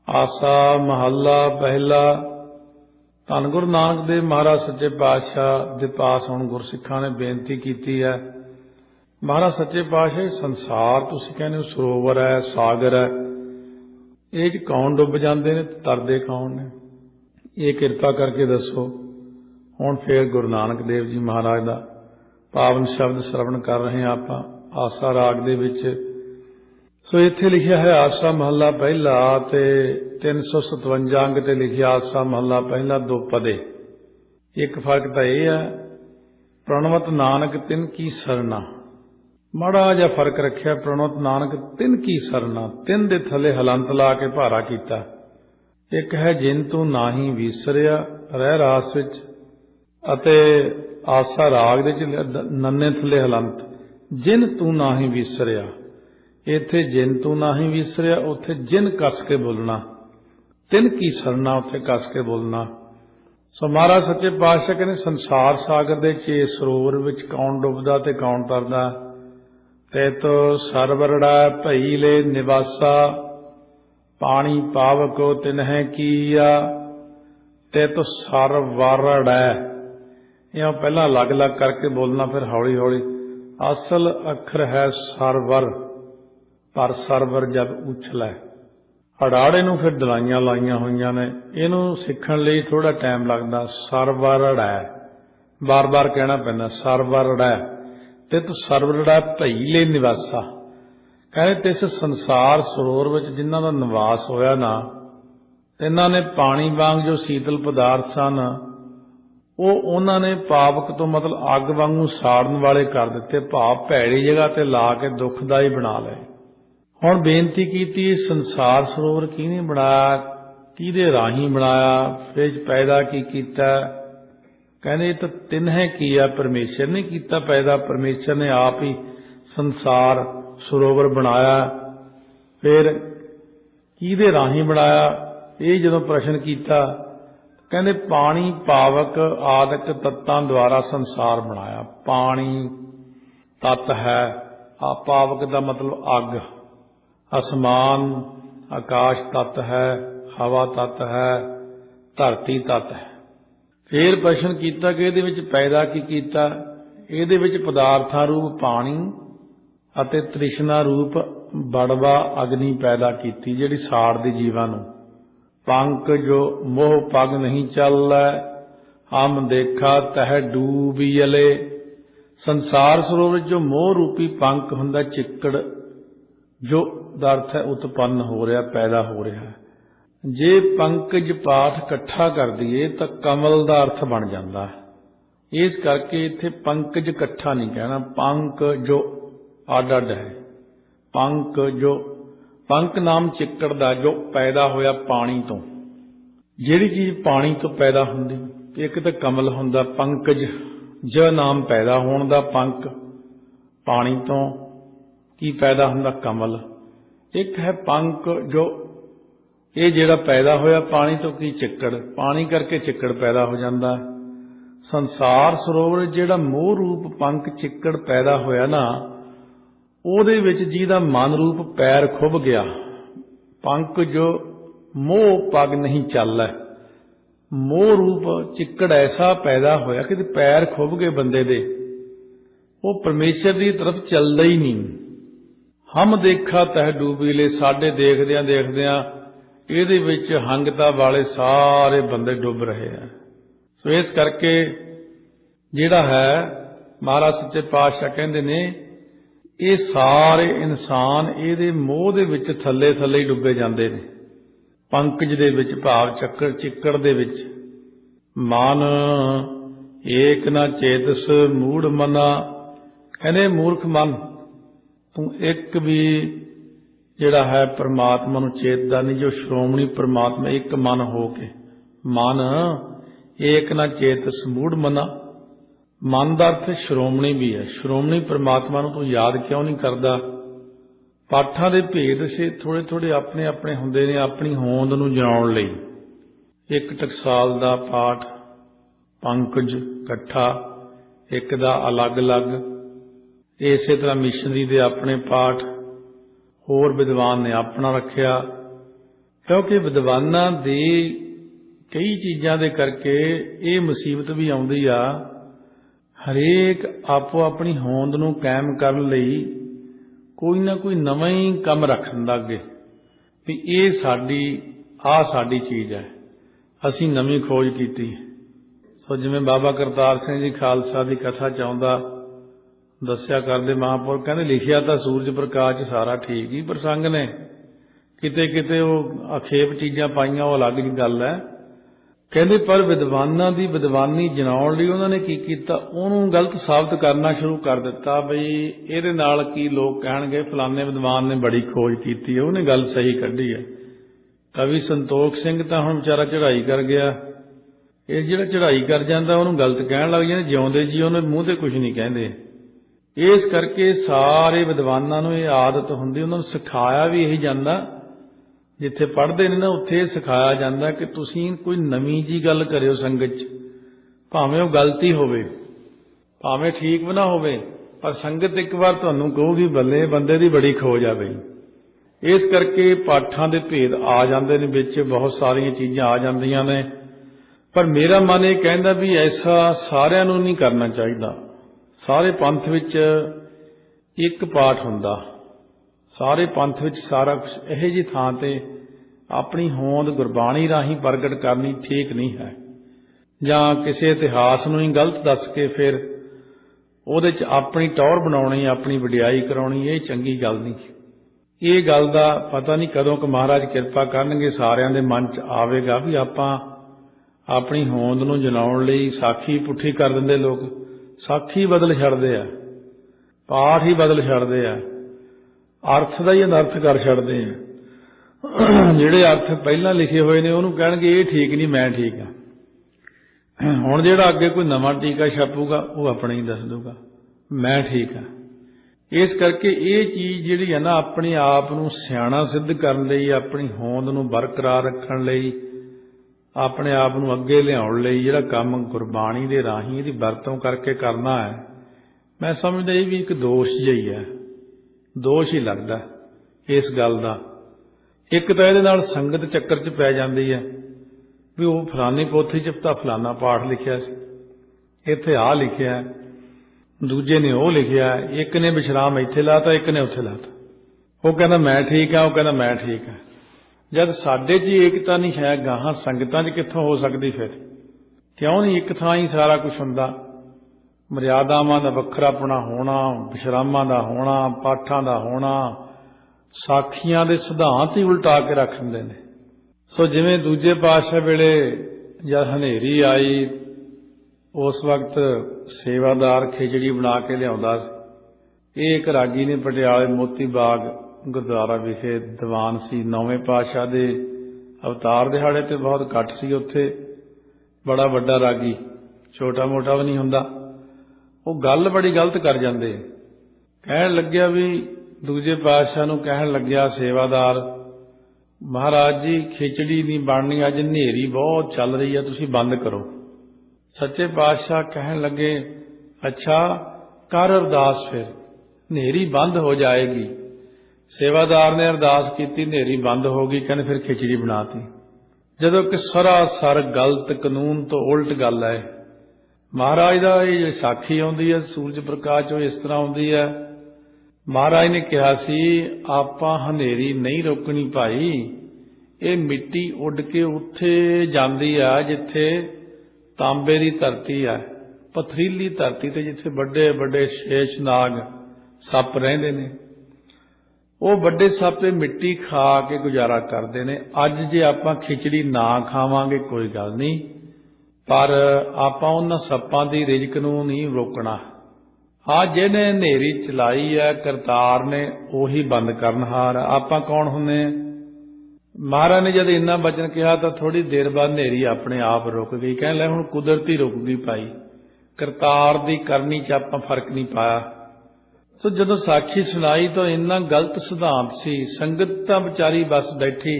आसा महला पहला। धन गुरु नानक देव महाराज सच्चे पातशाह दे पास हुण गुरसिखां ने बेनती कीती है। महाराज सच्चे पातशाह संसार तुसीं कहंदे हो सरोवर है, सागर है, ਇਹ 'ਚ कौन डुੱਬ ਜਾਂਦੇ ने, तरदे कौन ने? ਇਹ किरपा करके दसो। हुण फिर गुरु नानक देव जी महाराज का पावन शब्द श्रवण कर रहे हैं आपां आसा राग दे विच। सो इत्थे लिखिया है आसा महला पहला ते 357 अंग ते लिखिया आसा महला पहला दो पदे। एक फर्क तो यह है, प्रणवत नानक तिन की सरना, माड़ा जिहा फर्क रखिया। प्रणवत नानक तिन की सरना, तिन दे थले हलंत ला के भारा कीता। एक है जिन तू नाही विसरिया रह रास विच, अते आसा राग दे नन्ने थले हलंत जिन तू नाही विसरिया। इत्थे जिन तू नाही विसरिया, उत्थे जिन कस के बोलना, तिन की सरना उत्थे कस के बोलना। सो महाराज सच्चे पातशाह कहने संसार सागर दे चे सरोवर विच कौन डुबदा ते कौन तरदा। ते तो सरवरड़ा भई ले निवासा, पानी पावको तिन्ह कीया। ते तो सरवरड़ा, यह पहला अलग अलग करके बोलना फिर हौली हौली। असल अखर है सरवर, पर सरवर जब उछला है। अड़ाड़े नूं फिर दलाइयां लाइया हुई ने, इनू सीखण लई थोड़ा टाइम लगता। सरवरड़ा बार बार कहना पैंदा, सरवरड़ा। ते तो सरवरड़ा भई ले निवासा, कहते तिस संसार सरोवर विच जिन्हां दा निवास होया ना, इन्हां ने पानी वांग जो शीतल पदार्थ सन, ਉਹ ਉਹਨਾਂ ਨੇ ਪਾਵਕ ਤੋਂ ਮਤਲਬ ਅੱਗ ਵਾਂਗੂ ਸਾੜਨ ਵਾਲੇ ਕਰ ਦਿੱਤੇ। ਭਾਵ ਭੈੜੀ ਜਗ੍ਹਾ ਤੇ ਲਾ ਕੇ ਦੁਖਦਾਈ ਬਣਾ ਲਏ। ਹੁਣ ਬੇਨਤੀ ਕੀਤੀ ਸੰਸਾਰ ਸਰੋਵਰ ਕਿਹਨੇ ਬਣਾਇਆ, ਕਿਹਦੇ ਰਾਹੀਂ ਬਣਾਇਆ, ਫਿਰ ਪੈਦਾ ਕੀ ਕੀਤਾ। ਕਹਿੰਦੇ ਇਹ ਤਾਂ ਤਿੰਨੇ ਕੀਆ, ਪਰਮੇਸ਼ਰ ਨੇ ਕੀਤਾ ਪੈਦਾ। ਪਰਮੇਸ਼ਰ ਨੇ ਆਪ ਹੀ ਸੰਸਾਰ ਸਰੋਵਰ ਬਣਾਇਆ। ਫਿਰ ਕਿਹਦੇ ਰਾਹੀਂ ਬਣਾਇਆ, ਇਹ ਜਦੋਂ ਪ੍ਰਸ਼ਨ ਕੀਤਾ कहते पानी पावक आदਿਕ तत्तां द्वारा संसार बनाया। पानी तत्त है, पावक का मतलब अग, आसमान आकाश तत्त है, हवा तत्त है, धरती तत्त है। फिर प्रश्न किया कि इहदे विच पैदा की कीता। इहदे विच पदार्थां रूप पानी अते तृष्णा रूप बड़वा अग्नि पैदा की, जिहड़ी साड़दी जीवां नूं। पंख जो मोह पग नहीं चल, हम देखा तह डूबियले। संसार सरोवर जो मोह रूपी पंख हुंदा, चिक्कड़ जो अर्थ है उत्पन्न हो रहा, पैदा हो रहा है। जे पंकज पाठ इकट्ठा कर दिए तो कमल का अर्थ बन जाता है। इस करके इत्थे पंकज इकट्ठा नहीं कहना, पंख जो अड अड है। पंख जो पंख नाम चिक्कड़ दा जो पैदा होया पानी तो, जिहड़ी चीज पानी तो पैदा हुंदी, एक तो कमल हुंदा। पंकज ज नाम पैदा होण दा, पंख पानी तो की पैदा हुंदा, कमल। एक है पंख जो ये जिहड़ा पैदा होया पानी तो की चिक्कड़, पानी करके चिक्कड़ पैदा हो जाता है। संसार सरोवर जिहड़ा मोह रूप पंख चिक्कड़ पैदा होया ना, ਉਹਦੇ ਵਿੱਚ ਜਿਹਦਾ ਮਨ ਰੂਪ ਪੈਰ ਖੁੱਭ ਗਿਆ। ਪੰਖ ਜੋ ਮੋਹ ਪਗ ਨਹੀਂ ਚੱਲੈ, ਮੋਹ ਰੂਪ ਚਿੱਕੜ ਐਸਾ ਪੈਦਾ ਹੋਇਆ ਕਿ ਪੈਰ ਖੁੱਭ ਗਏ ਬੰਦੇ ਦੇ, ਉਹ ਪਰਮੇਸ਼ਰ ਦੀ ਤਰਫ ਚੱਲਦਾ ਹੀ ਨਹੀਂ। ਹਮ ਦੇਖਾ ਤਹਿ ਡੂਬੀਲੇ, ਸਾਡੇ ਦੇਖਦਿਆਂ ਦੇਖਦਿਆਂ ਇਹਦੇ ਵਿੱਚ ਹੰਗਤਾ ਵਾਲੇ ਸਾਰੇ ਬੰਦੇ ਡੁੱਬ ਰਹੇ ਆ। ਸੋ ਇਸ ਕਰਕੇ ਜਿਹੜਾ ਹੈ ਮਹਾਰਾਜ ਸੱਚੇ ਪਾਤਸ਼ਾਹ ਕਹਿੰਦੇ ਨੇ ਇਹ ਸਾਰੇ ਇਨਸਾਨ ਇਹਦੇ ਮੋਹ ਦੇ ਵਿੱਚ ਥੱਲੇ ਥੱਲੇ ਹੀ ਡੁੱਬੇ ਜਾਂਦੇ ਨੇ। ਪੰਕਜ ਦੇ ਵਿੱਚ ਭਾਵ ਚੱਕਰ ਚਿੱਕੜ ਦੇ ਵਿੱਚ। ਮਨ ਏਕ ਨਾ ਚੇਤਸ ਮੂੜ ਮਨਾ, ਕਹਿੰਦੇ ਮੂਰਖ ਮਨ ਤੂੰ ਇੱਕ ਵੀ ਜਿਹੜਾ ਹੈ ਪਰਮਾਤਮਾ ਨੂੰ ਚੇਤਦਾ ਨਹੀਂ। ਜੋ ਸ਼੍ਰੋਮਣੀ ਪਰਮਾਤਮਾ ਇੱਕ ਮਨ ਹੋ ਕੇ, ਮਨ ਏਕ ਨਾ ਚੇਤਸ ਮੂੜ ਮਨਾ, ਮਨ ਦਾ ਅਰਥ ਸ਼੍ਰੋਮਣੀ ਵੀ ਹੈ। ਸ਼੍ਰੋਮਣੀ ਪਰਮਾਤਮਾ ਨੂੰ ਤੂੰ ਯਾਦ ਕਿਉਂ ਨਹੀਂ ਕਰਦਾ। ਪਾਠਾਂ ਦੇ ਭੇਦ ਸੇ ਥੋੜੇ ਥੋੜੇ ਆਪਣੇ ਆਪਣੇ ਹੁੰਦੇ ਨੇ ਆਪਣੀ ਹੋਂਦ ਨੂੰ ਜਣਾਉਣ ਲਈ। ਇੱਕ ਟਕਸਾਲ ਦਾ ਪਾਠ ਪੰਕਜ ਇਕੱਠਾ, ਇੱਕ ਦਾ ਅਲੱਗ ਅਲੱਗ। ਇਸੇ ਤਰ੍ਹਾਂ ਮਿਸ਼ਨਰੀ ਦੇ ਆਪਣੇ ਪਾਠ, ਹੋਰ ਵਿਦਵਾਨ ਨੇ ਆਪਣਾ ਰੱਖਿਆ। क्योंकि विद्वानां दी कई चीज़ां दे करके ये मुसीबत भी आउंदी आ, हरेक आपो अपनी होंद नूं कायम करन लई कोई ना कोई नवां ही काम रख दिंदा अगे भी ये साडी चीज़ है, असीं नवीं खोज कीती। सो जिवें बाबा करतार सिंह जी खालसा की कथा चाहुंदा दस्सिया करदे महापुरख कहंदे लिखिया तां सूरज प्रकाश च सारा ठीक ही, पर संग ने किते किते वो अखेप चीज़ां पाईयां, वो अलग जी गल है। कहते पर विद्वानां दी विद्वानी जनाउण लई उन्होंने की कीता, उहनूं गलत साबित करना शुरू कर दिता बई इहदे नाल की लोग कहणगे फलाने विद्वान ने बड़ी खोज कीती है, उहने गल सही कढ़ी है। कवि संतोख सिंह तां हुण विचारा चढ़ाई कर गया, ये जिहड़ा चढ़ाई कर जांदा उहनूं गलत कहण लग जांदे, जिउंदे जी उहने मूँह ते कुछ नहीं कहंदे। इस करके सारे विद्वानां नूं इह आदत हुंदी, उहनां नूं सिखाया भी यही जांदा, जिथे पढ़ते ने ना उत्थे सिखाया जाता कि तुसीं कोई नवीं जी गल करियो संगत च, भावें वो गलती होवे, भावें ठीक भी ना होवे, पर संगत एक बार तुहानूं कहूगी बल्ले बंदे दी बड़ी खोज आ बई। इस करके पाठां दे भेद आ जांदे ने, विच बहुत सारियां चीज़ां आ जांदियां ने, पर मेरा मन ये कहंदा भी ऐसा सारिਆਂ ਨੂੰ नहीं करना चाहिए। सारे पंथ विच एक पाठ हुंदा, सारे पंथ विच सारा कुछ इहो जी थां ते अपनी होंद गुरबाणी राही प्रगट करनी ठीक नहीं है, जां किसी इतिहास नूं ही गलत दस के फिर ਉਹਦੇ च अपनी टौर बनाउणी, अपनी वडियाई कराउणी, ये चंगी गल नहीं। ये गल दा पता नहीं कदों क महाराज किरपा करनगे सारिਆਂ दे मन च आवेगा भी आपां अपनी होंद नूं जनाउण लई साखी पुठी कर दिंदे लोग, साखी बदल छड्डदे आ, पाठ ही बदल छड्डदे आ, अर्थ का ही अनर्थ कर छड्डदे आ। जिहड़े अर्थ पहलां लिखे हुए ने उहनूं कहणगे ये ठीक नहीं, मैं ठीक हाँ। हुण जिहड़ा अगे कोई नवां टीका छापूगा वो अपना ही दस दूगा, मैं ठीक हाँ। इस करके ये चीज़ जिहड़ी है ना अपने आप नूं सियाणा सिद्ध करन लई, अपनी होंद नूं बरकरार रखण लई, अपने आप नूं अगे लिआउण लई जिहड़ा काम गुरबाणी दे राहीं इहदी वरतों करके करना है, मैं समझदा ये भी एक दोष जिहा ही है, दोष ही लगता इस गल का। एक तो ये नाल संगत चक्कर च पै जाती है भी वो फलानी पोथी च तां फलाना पाठ लिखिया सी, इत्थे आ लिखिया, दूजे ने वो लिखिया, एक ने विश्राम इत्थे लाता, एक ने उत्थे लाता, वो कहना मैं ठीक हाँ, वो कहना मैं ठीक हाँ। जब साडे च एकता नहीं है, गाहां संगतां च कित्थों हो सकती फिर? क्यों नहीं एक थां ही सारा कुछ हुंदा? मर्यादावां दा वखरापना होना, विश्रामां दा होना, पाठां दा होना, साखियां दे सिद्धांत ही उल्टा के रख दिंदे ने। सो जिवें दूजे पातशाह वेले जद हनेरी आई उस वक्त सेवादार खिचड़ी बना के लियाउंदा सी। एक रागी ने पटियाले मोती बाग गुरुद्वारा विखे दीवान सी, नौवें पातशाह दे अवतार दिहाड़े ते बहुत घट सी उत्थे, बड़ा वड्डा रागी, छोटा मोटा भी नहीं हुंदा। वो गल बड़ी गलत कर जाते, कहन लग्या भी दूजे पातशाह नूं कहन लग्या सेवादार, महाराज जी खिचड़ी नहीं बननी, अज हनेरी बहुत चल रही है, तुसीं बंद करो। सच्चे पातशाह कहन लगे अच्छा कर अरदास, फिर हनेरी बंद हो जाएगी। सेवादार ने अरदास की, हनेरी बंद हो गई, कहने फिर खिचड़ी बनाती। जदों कि सरासर गलत कानून तो उल्ट गल है। महाराज का ये साखी आउंदी है सूरज प्रकाश चो इस तरह आउंदी है, महाराज ने कहा सी आपां हनेरी नहीं रोकनी भाई, ये मिट्टी उड़ के उत्थे जांदी है जिथे तांबे की धरती है, पथरीली धरती ते जिथे बड़े बड़े शेषनाग सप रहिंदे ने, वो बड़े सप मिट्टी खा के गुजारा करते ने। अज जे आपां खिचड़ी ना खावांगे कोई गल नहीं, पर आपां उन्हां सप्पां दी रिजक नूं नहीं रोकना। हाँ जिहने हनेरी चलाई है करतार ने उही बंद करनहार, आपां कौन हुंदे? महाराज ने जब इन्ना बचन कहा तो थोड़ी देर बाद हनेरी अपने आप रुक गई, कहण लगे हुण कुदरती रुक गई भाई, करतार दी करनी च आपां फर्क नहीं पाया। तो जदों साखी सुनाई तो इन्ना गलत सिद्धांत सी, संगत तां बेचारी बस बैठी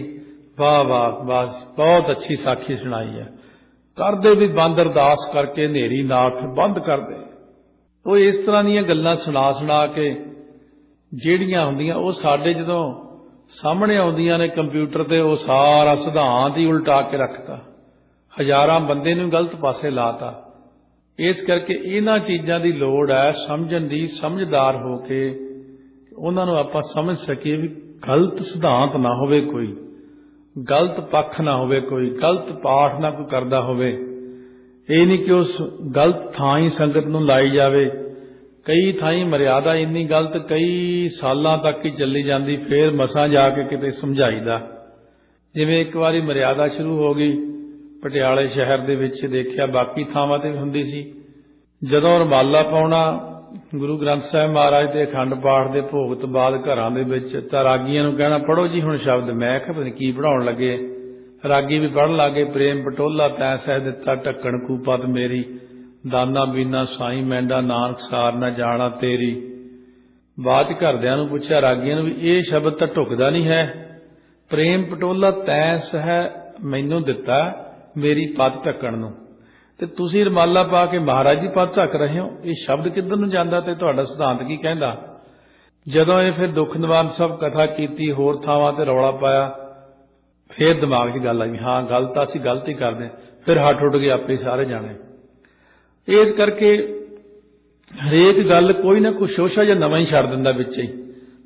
वाह वाह बस बहुत अच्छी साखी सुनाई है, कर दे भी बंद अरदास करके हनेरी ना उठे, बंद कर दे। तो इस तरह दीयां गल्लां सुना सुना के ਜਿਹੜੀਆਂ ਹੁੰਦੀਆਂ ਉਹ ਸਾਡੇ ਜਦੋਂ ਸਾਹਮਣੇ ਆਉਂਦੀਆਂ ਨੇ ਕੰਪਿਊਟਰ ਤੇ ਉਹ ਸਾਰਾ ਸਿਧਾਂਤ ਹੀ ਉਲਟਾ ਕੇ ਰੱਖਤਾ, ਹਜ਼ਾਰਾਂ ਬੰਦੇ ਨੂੰ ਗਲਤ ਪਾਸੇ ਲਾਤਾ। ਇਸ ਕਰਕੇ ਇਹਨਾਂ ਚੀਜ਼ਾਂ ਦੀ ਲੋੜ ਹੈ ਸਮਝਣ ਦੀ, ਸਮਝਦਾਰ ਹੋ ਕੇ ਉਹਨਾਂ ਨੂੰ ਆਪਾਂ ਸਮਝ ਸਕੀਏ ਵੀ ਗਲਤ ਸਿਧਾਂਤ ਨਾ ਹੋਵੇ, ਕੋਈ ਗਲਤ ਪੱਖ ਨਾ ਹੋਵੇ, ਕੋਈ ਗਲਤ ਪਾਠ ਨਾ ਕੋਈ ਕਰਦਾ ਹੋਵੇ। ਇਹ ਨਹੀਂ ਕਿ ਉਸ ਗਲਤ ਥਾਂ ਹੀ ਸੰਗਤ ਨੂੰ ਲਾਈ ਜਾਵੇ। ਕਈ ਥਾਈਂ ਮਰਿਆਦਾ ਇੰਨੀ ਗਲਤ ਕਈ ਸਾਲਾਂ ਤੱਕ ਹੀ ਚੱਲੀ ਜਾਂਦੀ, ਫੇਰ ਮਸਾਂ ਜਾ ਕੇ ਕਿਤੇ ਸਮਝਾਈਦਾ। ਜਿਵੇਂ ਇੱਕ ਵਾਰੀ ਮਰਿਆਦਾ ਸ਼ੁਰੂ ਹੋ ਗਈ ਪਟਿਆਲੇ ਸ਼ਹਿਰ ਦੇ ਵਿੱਚ, ਦੇਖਿਆ ਬਾਕੀ ਥਾਵਾਂ ਤੇ ਵੀ ਹੁੰਦੀ ਸੀ। ਜਦੋਂ ਰੁਮਾਲਾ ਪਾਉਣਾ ਗੁਰੂ ਗ੍ਰੰਥ ਸਾਹਿਬ ਮਹਾਰਾਜ ਦੇ ਅਖੰਡ ਪਾਠ ਦੇ ਭੋਗ ਤੋਂ ਬਾਅਦ ਘਰਾਂ ਦੇ ਵਿੱਚ, ਤਾਂ ਰਾਗੀਆਂ ਨੂੰ ਕਹਿਣਾ ਪੜ੍ਹੋ ਜੀ ਹੁਣ ਸ਼ਬਦ। ਮੈਂ ਕਿਹਾ ਪਤਾ ਨਹੀਂ ਕੀ ਪੜ੍ਹਾਉਣ ਲੱਗੇ। ਰਾਗੀ ਵੀ ਪੜ੍ਹਨ ਲੱਗੇ, ਪ੍ਰੇਮ ਪਟੋਲਾ ਤੈਂ ਸਹਿ ਦਿੱਤਾ ਢੱਕਣ ਕੂਪਤ ਮੇਰੀ, ਦਾਨਾ ਬੀਨਾ ਸਾਈ ਮੈਂਡਾ ਨਾਨਕ ਸਾਰ ਨਾ ਜਾਣਾ ਤੇਰੀ। ਬਾਅਦ ਚ ਘਰਦਿਆਂ ਨੂੰ ਪੁੱਛਿਆ ਰਾਗੀਆਂ ਨੂੰ ਵੀ ਇਹ ਸ਼ਬਦ ਤਾਂ ਢੁਕਦਾ ਨਹੀਂ ਹੈ, ਪ੍ਰੇਮ ਪਟੋਲਾ ਤੈਂ ਸਹਿ ਮੈਨੂੰ ਦਿੱਤਾ ਮੇਰੀ ਪੱਤ ਢੱਕਣ ਨੂੰ, ਤੇ ਤੁਸੀਂ ਰੁਮਾਲਾ ਪਾ ਕੇ ਮਹਾਰਾਜ ਦੀ ਪੱਤ ਢੱਕ ਰਹੇ ਹੋ, ਇਹ ਸ਼ਬਦ ਕਿੱਧਰ ਨੂੰ ਜਾਂਦਾ ਤੇ ਤੁਹਾਡਾ ਸਿਧਾਂਤ ਕੀ ਕਹਿੰਦਾ। ਜਦੋਂ ਇਹ ਫਿਰ ਦੁੱਖ ਨਿਵਾਰਨ ਸਾਹਿਬ ਕਥਾ ਕੀਤੀ, ਹੋਰ ਥਾਵਾਂ ਤੇ ਰੌਲਾ ਪਾਇਆ, ਫਿਰ ਦਿਮਾਗ 'ਚ ਗੱਲ ਆਈ, ਹਾਂ ਗੱਲ ਤਾਂ ਅਸੀਂ ਗਲਤ ਹੀ ਕਰਦੇ। ਫਿਰ ਹੱਠ ਉੱਡ ਗਏ ਆਪੇ ਸਾਰੇ ਜਾਣੇ। ਇਸ ਕਰਕੇ ਹਰੇਕ ਗੱਲ ਕੋਈ ਨਾ ਕੋਈ ਸ਼ੋਸ਼ਾ ਜਾਂ ਨਵਾਂ ਹੀ ਛੱਡ ਦਿੰਦਾ ਵਿੱਚ ਹੀ,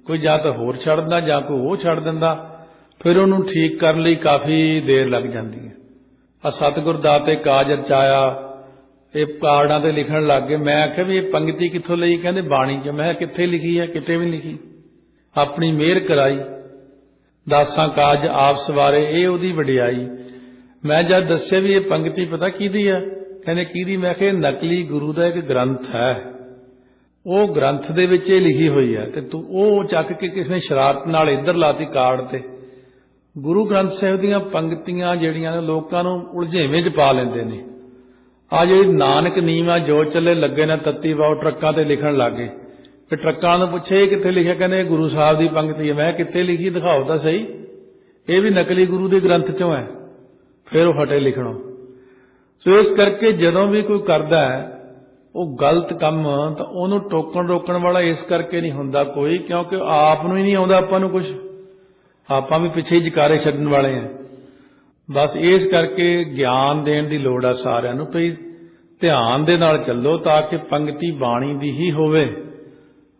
ਕੋਈ ਜਾਂ ਤਾਂ ਹੋਰ ਛੱਡ ਦਿੰਦਾ ਜਾਂ ਕੋਈ ਉਹ ਛੱਡ ਦਿੰਦਾ। ਫਿਰ ਉਹਨੂੰ ਠੀਕ ਕਰਨ ਲਈ ਕਾਫੀ ਦੇਰ ਲੱਗ ਜਾਂਦੀ ਹੈ। ਆ ਸਤਿਗੁਰ ਦਾਤੇ ਕਾਜ ਰਚਾਇਆ, ਇਹ ਕਾਰਡਾਂ ਤੇ ਲਿਖਣ ਲੱਗ ਗਏ। ਮੈਂ ਆਖਿਆ ਵੀ ਇਹ ਪੰਗਤੀ ਕਿੱਥੋਂ ਲਈ? ਕਹਿੰਦੇ ਬਾਣੀ 'ਚ। ਮੈਂ ਕਿੱਥੇ ਲਿਖੀ ਹੈ? ਕਿਤੇ ਵੀ ਨਹੀਂ ਲਿਖੀ। ਆਪਣੀ ਮਿਹਰ ਕਰਾਈ, ਦਾਸਾਂ ਕਾਜ ਆਪ ਸਵਾਰੇ, ਇਹ ਉਹਦੀ ਵਡਿਆਈ। ਮੈਂ ਜਦ ਦੱਸਿਆ ਵੀ ਇਹ ਪੰਗਤੀ ਪਤਾ ਕਿਹਦੀ ਹੈ? ਕਹਿੰਦੇ ਕਿਹਦੀ? ਮੈਂ ਕਿਹਾ ਨਕਲੀ ਗੁਰੂ ਦਾ ਇੱਕ ਗ੍ਰੰਥ ਹੈ, ਉਹ ਗ੍ਰੰਥ ਦੇ ਵਿੱਚ ਇਹ ਲਿਖੀ ਹੋਈ ਹੈ, ਤੇ ਤੂੰ ਉਹ ਚੱਕ ਕੇ ਕਿਸੇ ਨੇ ਸ਼ਰਾਰਤ ਨਾਲ ਇੱਧਰ ਲਾਤੀ ਕਾਰਡ ਤੇ। ਗੁਰੂ ਗ੍ਰੰਥ ਸਾਹਿਬ ਦੀਆਂ ਪੰਗਤੀਆਂ ਜਿਹੜੀਆਂ ਨੇ ਲੋਕਾਂ ਨੂੰ ਉਲਝੇਵੇਂ 'ਚ ਪਾ ਲੈਂਦੇ ਨੇ। ਆ ਜਿਹੜੀ ਨਾਨਕ ਨੀਵਾਂ ਜੋ ਚੱਲੇ ਲੱਗੇ ਨੇ ਤੱਤੀ ਵਾਓ ਟਰੱਕਾਂ ਤੇ ਲਿਖਣ ਲੱਗ ਗਏ। ਫਿਰ ਟਰੱਕਾਂ ਨੂੰ ਪੁੱਛੇ ਇਹ ਕਿੱਥੇ ਲਿਖਿਆ? ਕਹਿੰਦੇ ਗੁਰੂ ਸਾਹਿਬ ਦੀ ਪੰਗਤੀ ਹੈ। ਮੈਂ ਕਿੱਥੇ ਲਿਖੀ? ਦਿਖਾਓ ਤਾਂ ਸਹੀ। ਇਹ ਵੀ ਨਕਲੀ ਗੁਰੂ ਦੇ ਗ੍ਰੰਥ 'ਚੋਂ ਹੈ। ਫਿਰ ਉਹ ਹਟੇ ਲਿਖਣੋਂ। ਸੋ ਇਸ ਕਰਕੇ ਜਦੋਂ ਵੀ ਕੋਈ ਕਰਦਾ ਹੈ ਉਹ ਗਲਤ ਕੰਮ, ਤਾਂ ਉਹਨੂੰ ਟੋਕਣ ਰੋਕਣ ਵਾਲਾ ਇਸ ਕਰਕੇ ਨਹੀਂ ਹੁੰਦਾ ਕੋਈ, ਕਿਉਂਕਿ ਆਪ ਨੂੰ ਹੀ ਨਹੀਂ ਆਉਂਦਾ ਆਪਾਂ ਨੂੰ ਕੁਝ, ਆਪਾਂ ਵੀ ਪਿੱਛੇ ਹੀ ਜਕਾਰੇ ਛੱਡਣ ਵਾਲੇ ਹਾਂ। ਬਸ ਇਸ ਕਰਕੇ ਗਿਆਨ ਦੇਣ ਦੀ ਲੋੜ ਆ ਸਾਰਿਆਂ ਨੂੰ, ਭਈ ਧਿਆਨ ਦੇ ਨਾਲ ਚੱਲੋ ਤਾਂ ਕਿ ਪੰਗਤੀ ਬਾਣੀ ਦੀ ਹੀ ਹੋਵੇ।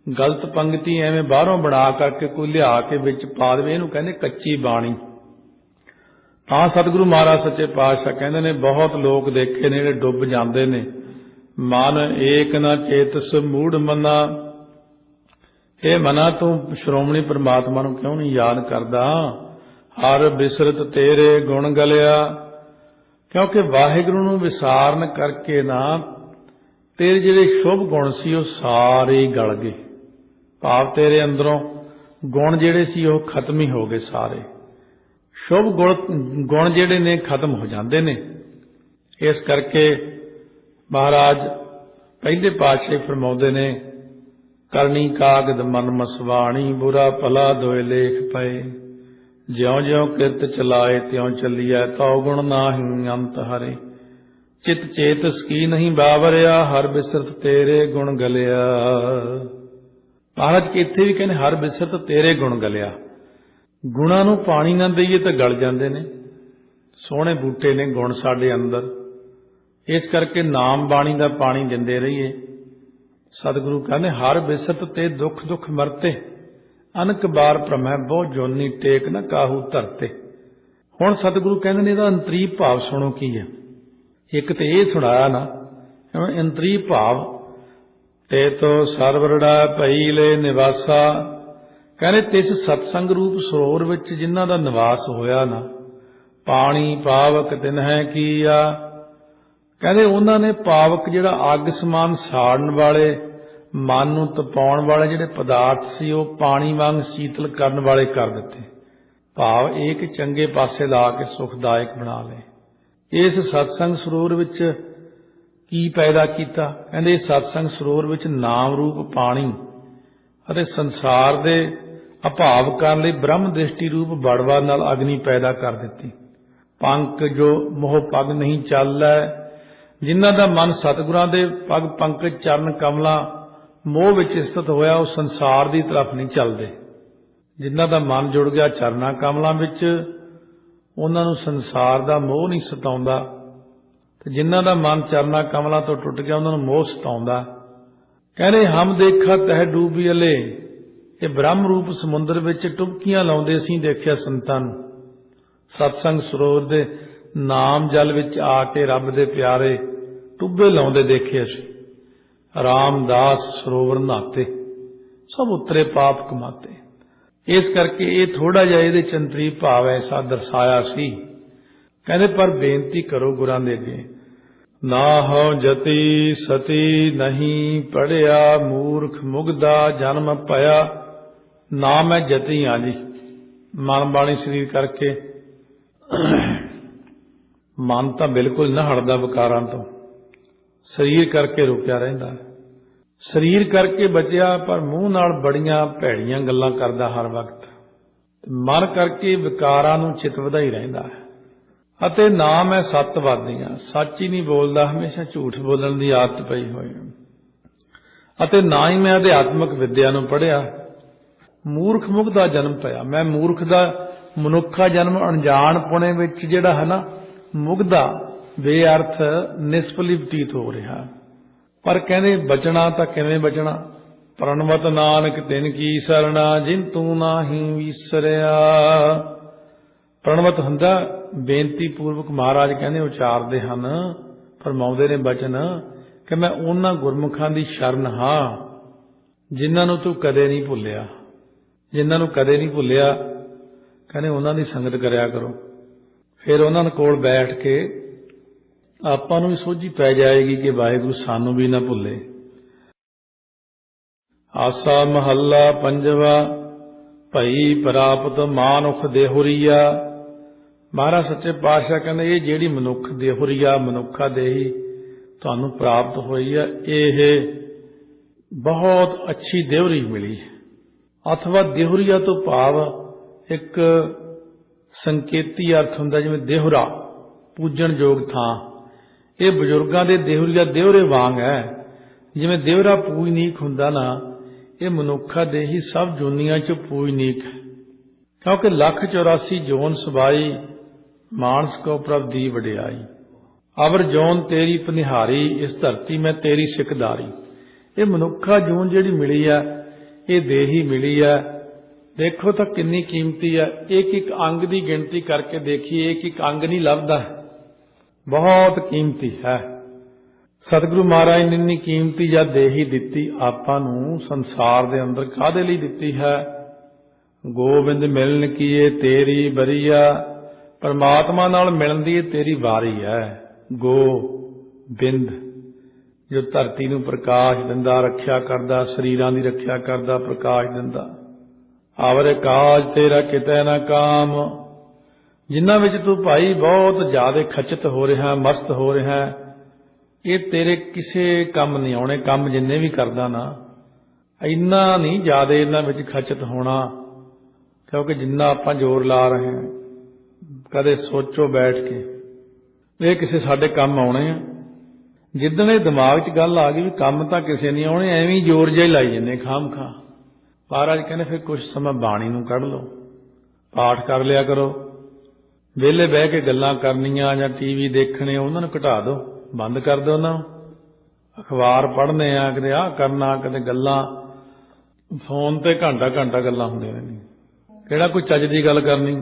ਗਲਤ ਪੰਗਤੀ ਐਵੇਂ ਬਾਹਰੋਂ ਬਣਾ ਕਰਕੇ ਕੋਈ ਲਿਆ ਕੇ ਵਿੱਚ ਪਾ ਦੇਵੇ, ਇਹਨੂੰ ਕਹਿੰਦੇ ਕੱਚੀ ਬਾਣੀ। ਤਾਂ ਸਤਿਗੁਰੂ ਮਹਾਰਾਜ ਸੱਚੇ ਪਾਤਸ਼ਾਹ ਕਹਿੰਦੇ ਨੇ ਬਹੁਤ ਲੋਕ ਦੇਖੇ ਨੇ ਜਿਹੜੇ ਡੁੱਬ ਜਾਂਦੇ ਨੇ। ਮਨ ਏਕ ਨਾ ਚੇਤਸ ਮੂੜ ਮਨਾ, ਇਹ ਮਨਾ ਤੂੰ ਸ਼੍ਰੋਮਣੀ ਪਰਮਾਤਮਾ ਨੂੰ ਕਿਉਂ ਨਹੀਂ ਯਾਦ ਕਰਦਾ? ਹਰ ਬਿਸਰਤ ਤੇਰੇ ਗੁਣ ਗਲਿਆ, ਕਿਉਂਕਿ ਵਾਹਿਗੁਰੂ ਨੂੰ ਵਿਸਾਰਨ ਕਰਕੇ ਨਾ ਤੇਰੇ ਜਿਹੜੇ ਸ਼ੁਭ ਗੁਣ ਸੀ ਉਹ ਸਾਰੇ ਗਲ ਗਏ। ਭਾਵ ਤੇਰੇ ਅੰਦਰੋਂ ਗੁਣ ਜਿਹੜੇ ਸੀ ਉਹ ਖਤਮ ਹੀ ਹੋ ਗਏ ਸਾਰੇ। ਸ਼ੁਭ ਗੁਣ ਜਿਹੜੇ ਨੇ ਖਤਮ ਹੋ ਜਾਂਦੇ ਨੇ। ਇਸ ਕਰਕੇ ਮਹਾਰਾਜ ਪਹਿਲੇ ਪਾਤਸ਼ਾਹ ਫਰਮਾਉਂਦੇ ਨੇ, ਕਰਨੀ ਕਾਗਦ ਮਨ ਮਸਵਾਣੀ, ਬੁਰਾ ਭਲਾ ਦੋਏ ਲੇਖ ਪਏ, ਜਿਉਂ ਜਿਉਂ ਕਿਰਤ ਚਲਾਏ ਤਿਉਂ ਚੱਲੀਐ, ਤਉ ਗੁਣ ਨਾਹੀਂ ਅੰਤ ਹਰੇ, ਚਿਤ ਚੇਤਸ ਕੀ ਨਹੀਂ ਬਾਵਰਿਆ, ਹਰ ਬਿਸਰਤ ਤੇਰੇ ਗੁਣ ਗਲਿਆ। ਮਹਾਰਾਜ ਇੱਥੇ ਵੀ ਕਹਿੰਦੇ ਹਰ ਬਿਸਰਤ ਤੇਰੇ ਗੁਣ ਗਲਿਆ। ਗੁਣਾਂ ਨੂੰ ਪਾਣੀ ਨਾ ਦਈਏ ਤਾਂ ਗਲ ਜਾਂਦੇ ਨੇ। ਸੋਹਣੇ ਬੂਟੇ ਨੇ ਗੁਣ ਸਾਡੇ ਅੰਦਰ, ਇਸ ਕਰਕੇ ਨਾਮ ਬਾਣੀ ਦਾ ਪਾਣੀ ਦਿੰਦੇ ਰਹੀਏ। ਸਤਿਗੁਰੂ ਕਹਿੰਦੇ ਹਰ ਬਿਸਰਤ ਤੇ ਦੁੱਖ ਦੁੱਖ ਮਰਤੇ, ਅਨਕ ਬਾਰ ਭ੍ਰਮੈ ਬਹੁ ਜੋਨੀ, ਟੇਕ ਨਾ ਕਾਹੂ ਧਰਤੇ। ਹੁਣ ਸਤਿਗੁਰੂ ਕਹਿੰਦੇ ਨੇ ਇਹਦਾ ਅੰਤਰੀ ਭਾਵ ਸੁਣੋ ਕੀ ਹੈ। ਇੱਕ ਤੇ ਇਹ ਸੁਣਾਇਆ ਨਾ ਅੰਤਰੀ ਭਾਵ, ਤੇ ਤੋ ਸਰਵਰੜਾ ਭਈ ਲੈ ਨਿਵਾਸਾ। ਕਹਿੰਦੇ ਤਿਸ ਸਤਸੰਗ ਰੂਪ ਸਰੋਵਰ ਵਿੱਚ ਜਿਨ੍ਹਾਂ ਦਾ ਨਿਵਾਸ ਹੋਇਆ ਨਾ, ਪਾਣੀ ਪਾਵਕ ਤਿਨਹਿ ਕੀਆ। ਕਹਿੰਦੇ ਉਹਨਾਂ ਨੇ ਪਾਵਕ ਜਿਹੜਾ ਅੱਗ ਸਮਾਨ ਸਾੜਨ ਵਾਲੇ, ਮਨ ਨੂੰ ਤਪਾਉਣ ਵਾਲੇ ਜਿਹੜੇ ਪਦਾਰਥ ਸੀ ਉਹ ਪਾਣੀ ਵਾਂਗ ਸ਼ੀਤਲ ਕਰਨ ਵਾਲੇ ਕਰ ਦਿੱਤੇ। ਭਾਵ ਇੱਕ ਚੰਗੇ ਪਾਸੇ ਲਾ ਕੇ ਸੁਖਦਾਇਕ ਬਣਾ ਲਏ। ਇਸ ਸਤਸੰਗ ਸਰੋਵਰ ਵਿੱਚ ਕੀ ਪੈਦਾ ਕੀਤਾ? ਕਹਿੰਦੇ ਇਸ ਸਤਸੰਗ ਸਰੋਵਰ ਵਿੱਚ ਨਾਮ ਰੂਪ ਪਾਣੀ ਅਤੇ ਸੰਸਾਰ ਦੇ ਅਭਾਵ ਕਰਨ ਲਈ ਬ੍ਰਹਮ ਦ੍ਰਿਸ਼ਟੀ ਰੂਪ ਬੜਵਾ ਨਾਲ ਅਗਨੀ ਪੈਦਾ ਕਰ ਦਿੱਤੀ। ਪੰਕ ਜੋ ਮੋਹ ਪਗ ਨਹੀਂ ਚੱਲੈ, ਜਿਨ੍ਹਾਂ ਦਾ ਮਨ ਸਤਿਗੁਰਾਂ ਦੇ ਪਗ ਪੰਕਜ ਚਰਨ ਕਮਲਾਂ ਮੋਹ ਵਿੱਚ ਸਥਿਤ ਹੋਇਆ, ਉਹ ਸੰਸਾਰ ਦੀ ਤਰਫ ਨਹੀਂ ਚੱਲਦੇ। ਜਿਨ੍ਹਾਂ ਦਾ ਮਨ ਜੁੜ ਗਿਆ ਚਰਨਾਂ ਕਮਲਾਂ ਵਿੱਚ, ਉਹਨਾਂ ਨੂੰ ਸੰਸਾਰ ਦਾ ਮੋਹ ਨਹੀਂ ਸਤਾਉਂਦਾ, ਤੇ ਜਿਨ੍ਹਾਂ ਦਾ ਮਨ ਚਰਨਾਂ ਕਮਲਾਂ ਤੋਂ ਟੁੱਟ ਗਿਆ ਉਹਨਾਂ ਨੂੰ ਮੋਹ ਸਤਾਉਂਦਾ। ਕਹਿੰਦੇ ਹਮ ਦੇਖਾ ਤਹਿ ਡੂਬੀਅਲੇ, ਇਹ ਬ੍ਰਹਮ ਰੂਪ ਸਮੁੰਦਰ ਵਿੱਚ ਟੁਬਕੀਆਂ ਲਾਉਂਦੇ ਅਸੀਂ ਦੇਖਿਆ ਸੰਤਾਂ ਨੂੰ। ਸਤਸੰਗ ਸਰੋਵਰ ਦੇ ਨਾਮ ਜਲ ਵਿੱਚ ਆ ਕੇ ਰੱਬ ਦੇ ਪਿਆਰੇ ਟੁੱਬੇ ਲਾਉਂਦੇ ਦੇਖੇ ਅਸੀਂ। ਰਾਮਦਾਸ ਸਰੋਵਰ ਨਹਾਤੇ, ਸਭ ਉਤਰੇ ਪਾਪ ਕਮਾਤੇ। ਇਸ ਕਰਕੇ ਇਹ ਥੋੜਾ ਜਿਹਾ ਇਹਦੇ ਚੰਤਰੀ ਭਾਵ ਐਸਾ ਦਰਸਾਇਆ ਸੀ। ਕਹਿੰਦੇ ਪਰ ਬੇਨਤੀ ਕਰੋ ਗੁਰਾਂ ਦੇ ਅੱਗੇ, ਨਾ ਹਉ ਜਤੀ ਸਤੀ ਨਹੀਂ ਪੜਿਆ, ਮੂਰਖ ਮੁਗਦਾ ਜਨਮ ਭਇਆ। ਨਾ ਮੈਂ ਜਤੀ ਹਾਂ ਜੀ, ਮਨ ਬਾਣੀ ਸਰੀਰ ਕਰਕੇ। ਮਨ ਤਾਂ ਬਿਲਕੁਲ ਨਾ ਹਟਦਾ ਵਿਕਾਰਾਂ ਤੋਂ, ਸਰੀਰ ਕਰਕੇ ਰੁਕਿਆ ਰਹਿੰਦਾ। ਸਰੀਰ ਕਰਕੇ ਬਚਿਆ ਪਰ ਮੂੰਹ ਨਾਲ ਬੜੀਆਂ ਭੈੜੀਆਂ ਗੱਲਾਂ ਕਰਦਾ ਹਰ ਵਕਤ। ਮਨ ਕਰਕੇ ਵਿਕਾਰਾਂ ਨੂੰ ਚਿਤਵਦਾ ਹੀ ਰਹਿੰਦਾ ਹੈ। ਅਤੇ ਨਾ ਮੈਂ ਸੱਤਵਾਦੀ ਹਾਂ, ਸੱਚ ਹੀ ਨਹੀਂ ਬੋਲਦਾ, ਹਮੇਸ਼ਾ ਝੂਠ ਬੋਲਣ ਦੀ ਆਦਤ ਪਈ ਹੋਈ ਹੈ। ਅਤੇ ਨਾ ਹੀ ਮੈਂ ਅਧਿਆਤਮਕ ਵਿਦਿਆ ਨੂੰ ਪੜ੍ਹਿਆ। ਮੂਰਖ ਮੁਖ ਦਾ ਜਨਮ ਪਿਆ, ਮੈਂ ਮੂਰਖ ਦਾ ਮਨੁੱਖਾ ਜਨਮ ਅਣਜਾਣ ਪੁਣੇ ਵਿੱਚ ਜਿਹੜਾ ਹੈ ਨਾ ਮੁਗਦਾ ਬੇਅਰਥ ਨਿਸਫਲੀ ਬਤੀਤ ਹੋ ਰਿਹਾ। ਪਰ ਕਹਿੰਦੇ ਬਚਣਾ ਤਾਂ ਕਿਵੇਂ ਬਚਣਾ? ਪ੍ਰਣਵਤ ਨਾਨਕ ਤਿਨ ਕੀ ਸਰਣਾ, ਜਿਨ ਤੂੰ ਨਾਹੀਂ ਵਿਸਰਿਆ। ਪ੍ਰਣਵਤ ਹੁੰਦਾ ਬੇਨਤੀ ਪੂਰਵਕ ਮਹਾਰਾਜ ਕਹਿੰਦੇ ਉਚਾਰਦੇ ਹਨ, ਫਰਮਾਉਂਦੇ ਨੇ ਬਚਨ ਕਿ ਮੈਂ ਉਹਨਾਂ ਗੁਰਮੁਖਾਂ ਦੀ ਸ਼ਰਨ ਹਾਂ ਜਿਨ੍ਹਾਂ ਨੂੰ ਤੂੰ ਕਦੇ ਨਹੀਂ ਭੁੱਲਿਆ। ਜਿਨ੍ਹਾਂ ਨੂੰ ਕਦੇ ਨਹੀਂ ਭੁੱਲਿਆ ਕਹਿੰਦੇ ਉਹਨਾਂ ਦੀ ਸੰਗਤ ਕਰਿਆ ਕਰੋ। ਫਿਰ ਉਹਨਾਂ ਕੋਲ ਬੈਠ ਕੇ ਆਪਾਂ ਨੂੰ ਵੀ ਸੋਝੀ ਪੈ ਜਾਏਗੀ ਕਿ ਵਾਹਿਗੁਰੂ ਸਾਨੂੰ ਵੀ ਨਾ ਭੁੱਲੇ। ਆਸਾ ਮਹੱਲਾ ਪੰਜਵਾ, ਭਈ ਪ੍ਰਾਪਤ ਮਾਨੁਖ ਦੇਹੁਰੀਆ। ਮਹਾਰਾਜ ਸੱਚੇ ਪਾਤਸ਼ਾਹ ਕਹਿੰਦੇ ਇਹ ਜਿਹੜੀ ਮਨੁੱਖ ਦੇਹੁਰੀਆ, ਮਨੁੱਖਾ ਦੇਹੀ ਤੁਹਾਨੂੰ ਪ੍ਰਾਪਤ ਹੋਈ ਆ, ਇਹ ਬਹੁਤ ਅੱਛੀ ਦੇਹੁਰੀ ਮਿਲੀ। ਅਥਵਾ ਦੇਹੁਰੀਆ ਤੋਂ ਭਾਵ ਇੱਕ ਸੰਕੇਤੀ ਅਰਥ ਹੁੰਦਾ, ਜਿਵੇਂ ਦੇਹੁਰਾ ਪੂਜਣਯੋਗ ਥਾਂ। ਇਹ ਬਜ਼ੁਰਗਾਂ ਦੇ ਦੇਹੁਰੀਆ ਦੇਹੁਰੇ ਵਾਂਗ ਹੈ। ਜਿਵੇਂ ਦੇਹੁਰਾ ਪੂਜਨੀਕ ਹੁੰਦਾ ਨਾ, ਇਹ ਮਨੁੱਖਾ ਦੇਹੀ ਸਭ ਜੂਨੀਆਂ ਚ ਪੂਜਨੀਕ ਹੈ। ਕਿਉਂਕਿ 184 ਜੋਨ ਸਬਾਈ, ਮਾਨਸ ਕੋ ਪ੍ਰਭ ਦੀ ਵਡਿਆਈ। ਅਵਰ ਜੋਨ ਤੇਰੀ ਪਨਿਹਾਰੀ, ਇਸ ਧਰਤੀ ਮੈਂ ਤੇਰੀ ਸਿੱਖਦਾਰੀ। ਇਹ ਮਨੁੱਖਾ ਜੂਨ ਜਿਹੜੀ ਮਿਲੀ ਆ, ਇਹ ਦੇਹੀ ਮਿਲੀ ਆ, ਦੇਖੋ ਤਾਂ ਕਿੰਨੀ ਕੀਮਤੀ ਆ। ਇੱਕ ਇੱਕ ਅੰਗ ਦੀ ਗਿਣਤੀ ਕਰਕੇ ਦੇਖੀਏ, ਇੱਕ ਇੱਕ ਅੰਗ ਨਹੀਂ ਲੱਭਦਾ, ਬਹੁਤ ਕੀਮਤੀ ਹੈ। ਸਤਿਗੁਰੂ ਮਹਾਰਾਜ ਨੇ ਇੰਨੀ ਕੀਮਤੀ ਜਦ ਦੇਹੀ ਦਿੱਤੀ ਆਪਾਂ ਨੂੰ, ਸੰਸਾਰ ਦੇ ਅੰਦਰ ਕਾਹਦੇ ਲਈ ਦਿੱਤੀ ਹੈ? ਗੋਬਿੰਦ ਮਿਲਣ ਕੀਏ ਤੇਰੀ ਬਰੀਆ, ਪਰਮਾਤਮਾ ਨਾਲ ਮਿਲਣ ਦੀ ਇਹ ਤੇਰੀ ਵਾਰੀ ਹੈ। ਗੋਬਿੰਦ ਜੋ ਧਰਤੀ ਨੂੰ ਪ੍ਰਕਾਸ਼ ਦਿੰਦਾ, ਰੱਖਿਆ ਕਰਦਾ, ਸਰੀਰਾਂ ਦੀ ਰੱਖਿਆ ਕਰਦਾ, ਪ੍ਰਕਾਸ਼ ਦਿੰਦਾ। ਆਵਰ ਕਾਜ ਤੇਰਾ ਕਿਤੇ ਨਾ ਕਾਮ, ਜਿਨ੍ਹਾਂ ਵਿੱਚ ਤੂੰ ਭਾਈ ਬਹੁਤ ਜ਼ਿਆਦਾ ਖਚਿਤ ਹੋ ਰਿਹਾ, ਮਸਤ ਹੋ ਰਿਹਾ, ਇਹ ਤੇਰੇ ਕਿਸੇ ਕੰਮ ਨਹੀਂ ਆਉਣੇ। ਕੰਮ ਜਿੰਨੇ ਵੀ ਕਰਦਾ ਨਾ, ਇੰਨਾ ਨਹੀਂ ਜ਼ਿਆਦਾ ਇਹਨਾਂ ਵਿੱਚ ਖਚਿਤ ਹੋਣਾ। ਕਿਉਂਕਿ ਜਿੰਨਾ ਆਪਾਂ ਜ਼ੋਰ ਲਾ ਰਹੇ ਹਾਂ, ਕਦੇ ਸੋਚੋ ਬੈਠ ਕੇ ਇਹ ਕਿਸੇ ਸਾਡੇ ਕੰਮ ਆਉਣੇ ਆ। ਜਿੱਦਣ ਇਹ ਦਿਮਾਗ 'ਚ ਗੱਲ ਆ ਗਈ ਵੀ ਕੰਮ ਤਾਂ ਕਿਸੇ ਨਹੀਂ ਆਉਣੇ, ਐਵੇਂ ਜ਼ੋਰ ਜਿਹਾ ਹੀ ਲਾਈ ਜਾਂਦੇ ਖਾਮ ਖਾ। ਮਹਾਰਾਜ ਕਹਿੰਦੇ ਫਿਰ ਕੁਝ ਸਮਾਂ ਬਾਣੀ ਨੂੰ ਕੱਢ ਲਓ, ਪਾਠ ਕਰ ਲਿਆ ਕਰੋ। ਵਿਹਲੇ ਬਹਿ ਕੇ ਗੱਲਾਂ ਕਰਨੀਆਂ ਜਾਂ ਟੀਵੀ ਦੇਖਣੇ, ਉਹਨਾਂ ਨੂੰ ਘਟਾ ਦਿਓ, ਬੰਦ ਕਰ ਦਿਓ ਉਹਨਾਂ ਨੂੰ। ਅਖਬਾਰ ਪੜ੍ਹਨੇ ਆ, ਕਦੇ ਆਹ ਕਰਨਾ, ਕਦੇ ਗੱਲਾਂ ਫੋਨ ਤੇ ਘੰਟਾ ਘੰਟਾ ਗੱਲਾਂ ਹੁੰਦੀਆਂ ਰਹਿੰਦੀਆਂ। ਕਿਹੜਾ ਕੋਈ ਚੱਜ ਦੀ ਗੱਲ ਕਰਨੀ,